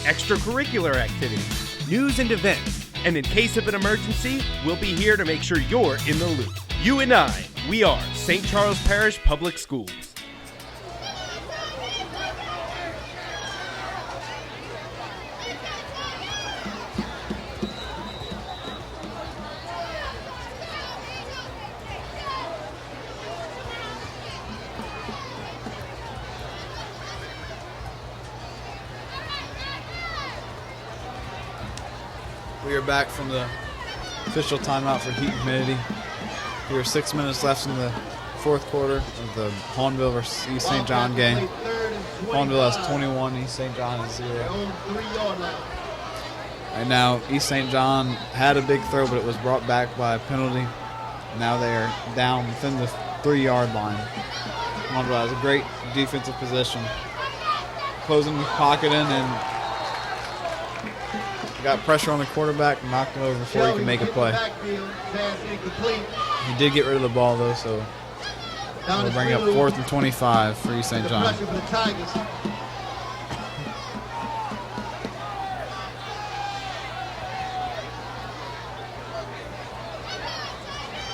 C: extracurricular activities, news and events. And in case of an emergency, we'll be here to make sure you're in the loop. You and I, we are St. Charles Parish Public Schools.
B: We are back from the official timeout for Heaton Community. We are 6 minutes left in the 4th quarter of the Hahnville versus East St. John game. Hahnville has 21, East St. John has 0. Right now, East St. John had a big throw, but it was brought back by a penalty. Now they are down within the 3-yard line. Hahnville has a great defensive position. Closing the pocket in and got pressure on the quarterback and knocked him over before he could make a play. He did get rid of the ball, though, so we'll bring up 4th and 25 for East St. John.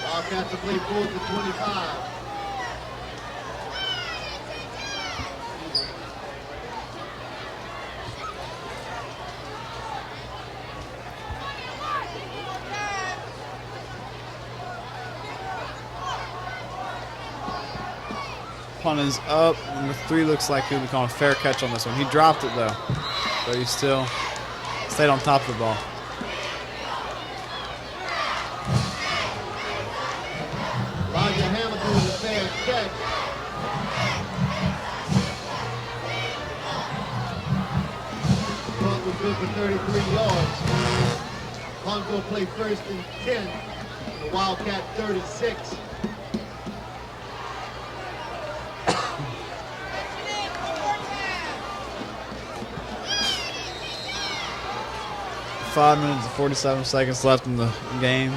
A: Wildcats will play 4th and 25.
B: Punt is up. Number 3 looks like he'll be calling a fair catch on this one. He dropped it, though. But he still stayed on top of the ball.
A: Roger Hamilton with a fair catch. Punt was good for 33 yards. Hahnville play first and 10. The Wildcat 36.
B: Five minutes and 47 seconds left in the game.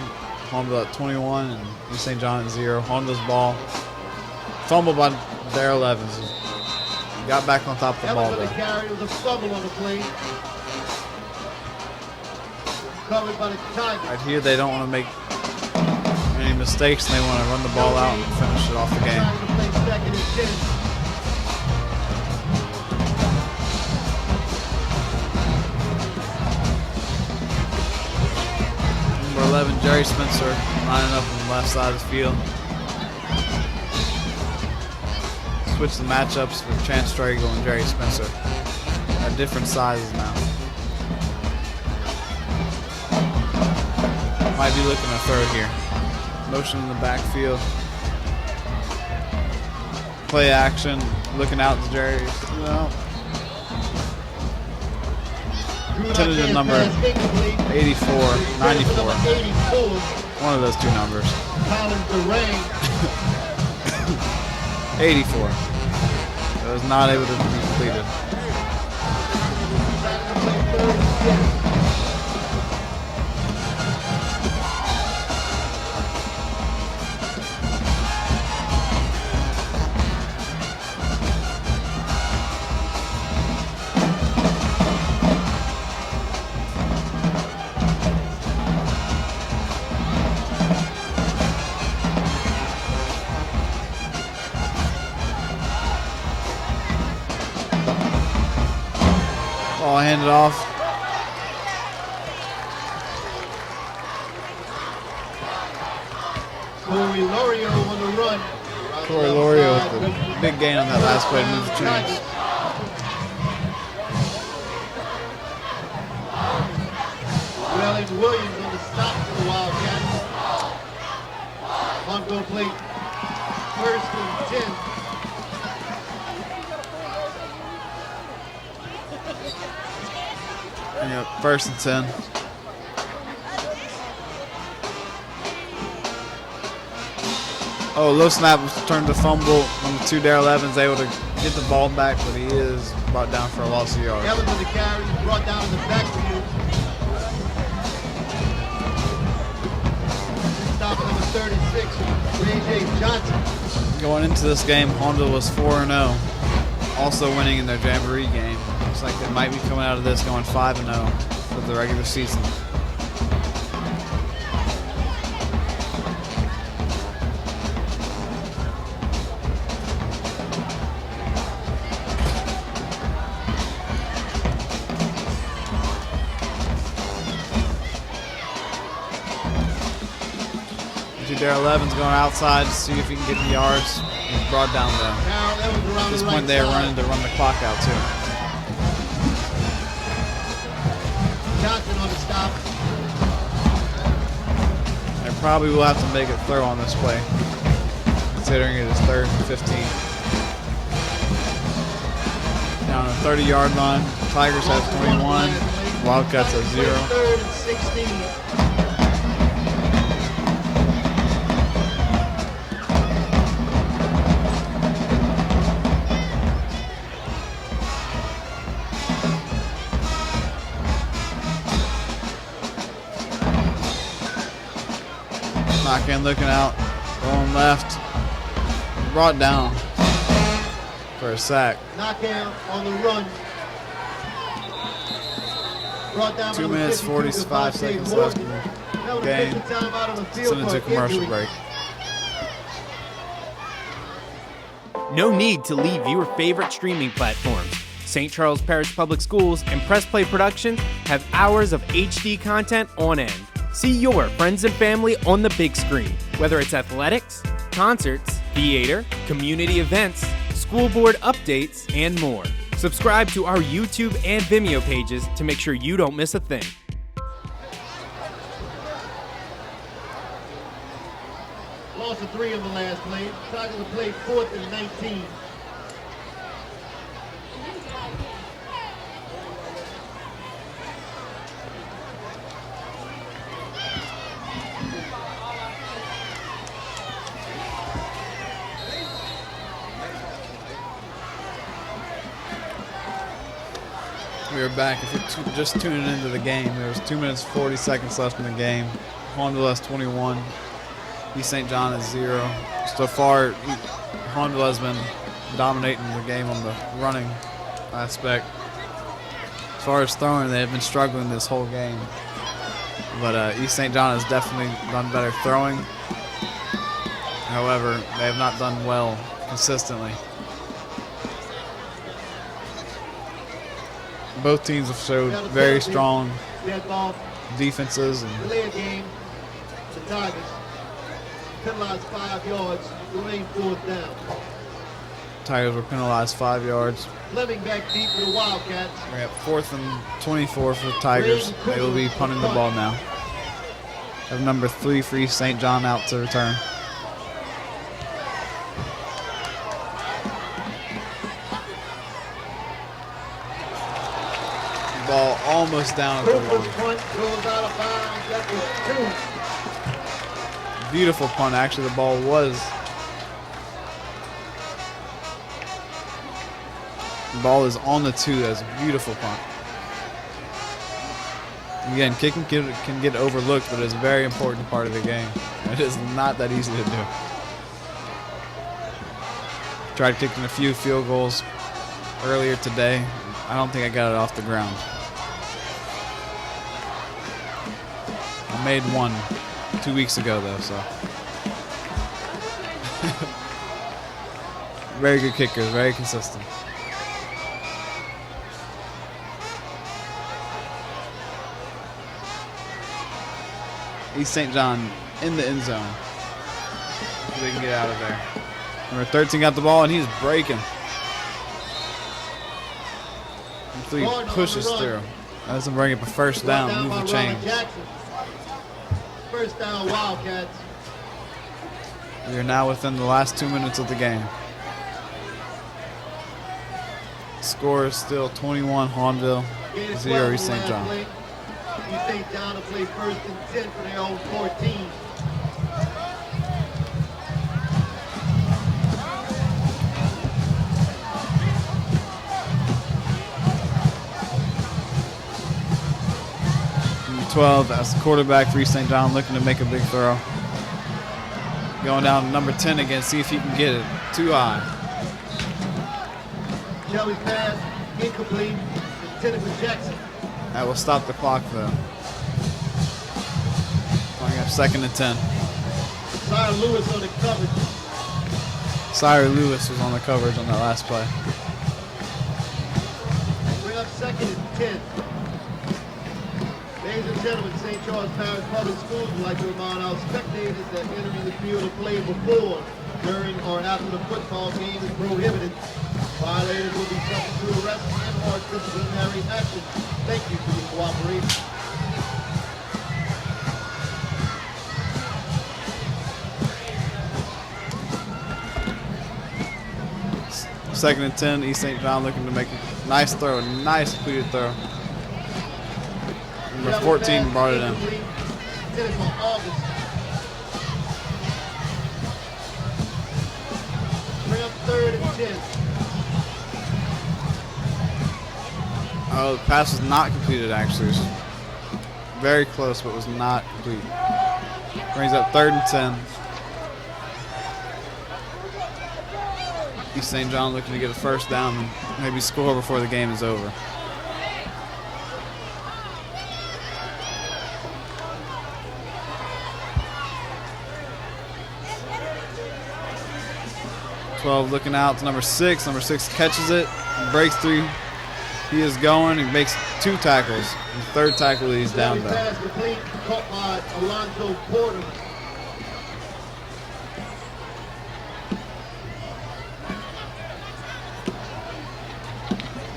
B: Hahnville at 21 and East St. John at 0. Hahnville's ball. Fumbled by Daryl Evans. Got back on top of the ball
A: Evans
B: though.
A: with the carry. It was a fumble on the play. Covered by the Tigers.
B: Right here, they don't want to make any mistakes, and they want to run the ball out and finish it off the game.
A: Tigers play second and 10.
B: Number 11, Jerry Spencer, lining up on the left side of the field. Switch the matchups with Chance Stragle and Jerry Spencer at different sizes now. Might be looking a third here. Motion in the backfield. Play action, looking out to Jerry. No. Tentative number 84, 94. One of those two numbers. 84. It was not able to be completed. Ball handed off.
A: Corey Lorio on the run.
B: Corey Lorio with the big gain on that last play to move the chains.
A: Wellington Williams on the stop for the Wildcats. Hahnville play first and 10.
B: Yep, first and 10. Oh, low snap was turned to fumble. Number 2, Daryl Evans, able to get the ball back, but he is brought down for a loss of yards.
A: Evans with the carry, brought down in the backfield. Stop number 36, J.J. Johnson.
B: Going into this game, Hahnville was 4-0, also winning in their Jamboree game. Looks like they might be coming out of this going 5-0 for the regular season. Daryl Evans going outside to see if he can get the yards. He's brought down though. At this point, they are running to run the clock out too.
A: Johnson on the stop.
B: They probably will have to make a throw on this play, considering it is 3rd and 15. Down the 30-yard line, Tigers have 21, Wildcats have 0.
A: 3rd and 16.
B: Knockin, looking out, going left, brought down for a sack.
A: Knockout on the run. Brought down
B: 2 minutes, 45 seconds left in the game. Send it to commercial break.
C: No need to leave your favorite streaming platforms. St. Charles Parish Public Schools and Press Play Productions have hours of HD content on end. See your friends and family on the big screen, whether it's athletics, concerts, theater, community events, school board updates, and more. Subscribe to our YouTube and Vimeo pages to make sure you don't miss a thing.
A: Loss of 3 on the last play. Tigers will play 4th and 19.
B: We are back. If you're just tuning into the game, there was 2 minutes 40 seconds left in the game. Hahnville has 21. East St. John has 0. So far, Hahnville has been dominating the game on the running aspect. As far as throwing, they have been struggling this whole game. But East St. John has definitely done better throwing. However, they have not done well consistently. Both teams have showed very strong defenses. And
A: delay a game. The Tigers penalized 5 yards. Remain 4th down.
B: Tigers were penalized 5 yards.
A: Fleming back deep for the Wildcats.
B: We're at 4th and 24 for the Tigers. They will be punting the ball now. Have number 3 for East St. John out to return. Ball almost down at the
A: Cooper's punt goes out of bounds. That was 2.
B: Beautiful punt. Actually, the ball was. The ball is on the 2. That's a beautiful punt. Again, kicking can get overlooked, but it's a very important part of the game. It is not that easy to do. Tried kicking a few field goals earlier today. I don't think I got it off the ground. I made one 2 weeks ago, though, so. Very good kickers, very consistent. East St. John in the end zone. So they can get out of there. Number 13 got the ball, and he's breaking. He pushes through. That doesn't bring up a first down, move the chains.
A: First down, Wildcats.
B: We are now within the last 2 minutes of the game. Score is still 21 Hahnville, 0 East St. John.
A: East St. John to play 1st and 10 for their own 14.
B: Number 12, that's the quarterback for East St. John, looking to make a big throw. Going down to number 10 again, see if he can get it. Too high.
A: Shelby's pass, incomplete. Intended for Jackson.
B: That will stop the clock, though. Going up 2nd and 10.
A: Sire Lewis on the coverage.
B: Sire Lewis was on the coverage on that last play.
A: Bring up 2nd and 10. Ladies and gentlemen, St. Charles Parish Public Schools would like to remind our spectators that entering the field to play before, during, or after the football game is prohibited. Violators will be subject to arrest and/or disciplinary action. Thank you for your cooperation.
B: Second and 10, East St. John looking to make a nice throw, nice completed throw. Number 14 brought it in.
A: Bring up 3rd and 10.
B: Oh, the pass was not completed, actually. It was very close, but was not complete. Brings up 3rd and 10. East St. John looking to get a first down and maybe score before the game is over. Looking out to number 6. Number 6 catches it, breaks through. He is going and makes 2 tackles. The 3rd tackle he's down though.
A: Pass complete, caught by Alonzo Porter.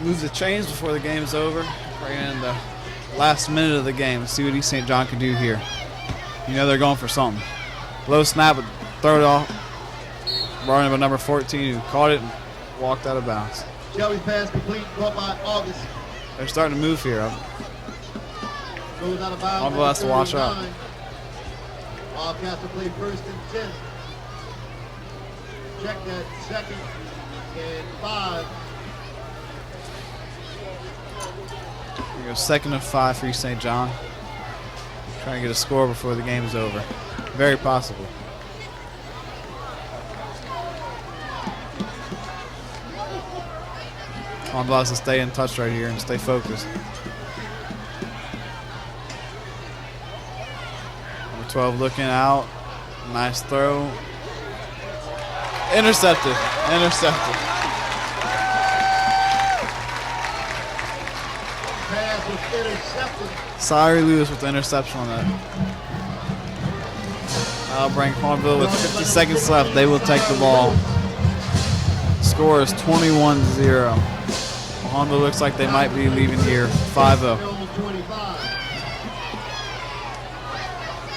B: Moves the chains before the game is over. Bringing in the last minute of the game. Let's see what East St. John can do here. You know they're going for something. Low snap, but throw it off. Brought in by number 14 who caught it and walked out of bounds.
A: Shelby's pass complete, caught by August.
B: They're starting to move here.
A: Goes out of bounds.
B: Hahnville has to watch out.
A: Wildcats will play 1st and 10. Check that 2nd and 5.
B: go 2nd and 5 for East St. John. Trying to get a score before the game is over. Very possible. Hahnville has to stay in touch right here and stay focused. Number 12 looking out. Nice throw. Intercepted. Intercepted.
A: Pass was intercepted.
B: Sorry, Lewis, with the interception on that. That'll bring Hahnville with 50 seconds left. They will take the ball. Score is 21-0. Hahnville looks like they might be leaving here 5-0.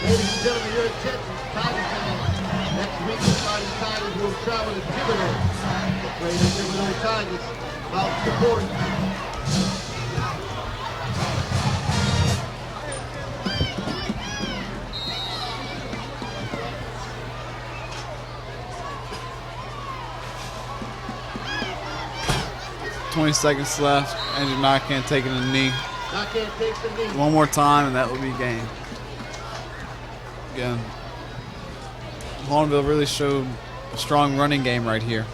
A: Ladies and gentlemen, your attention, Tiger fans. Next week, the Fighting Tigers will travel to Thibodeau. The play the Thibodeau Tigers about support.
B: 20 seconds left. Andrew Knockhand taking a knee.
A: Knockhand takes the knee.
B: One more time, and that will be game. Again, Hahnville really showed a strong running game right here.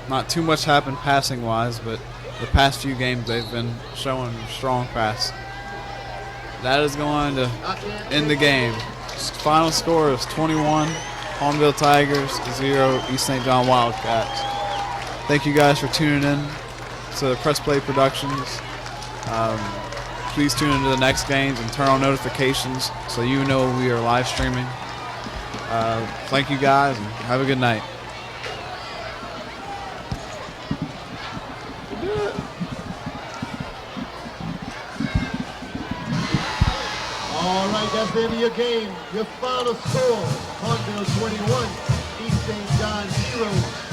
B: Not too much happened passing-wise, but the past few games they've been showing strong pass. That is going to end the game. Final score is 21, Hahnville Tigers, 0, East St. John Wildcats. Thank you guys for tuning in to Press Play Productions. Please tune into the next games and turn on notifications so you know we are live streaming. Thank you guys and have a good night.
A: All right, that's the end of your game. Your final score, Hahnville 21, East St. John 0.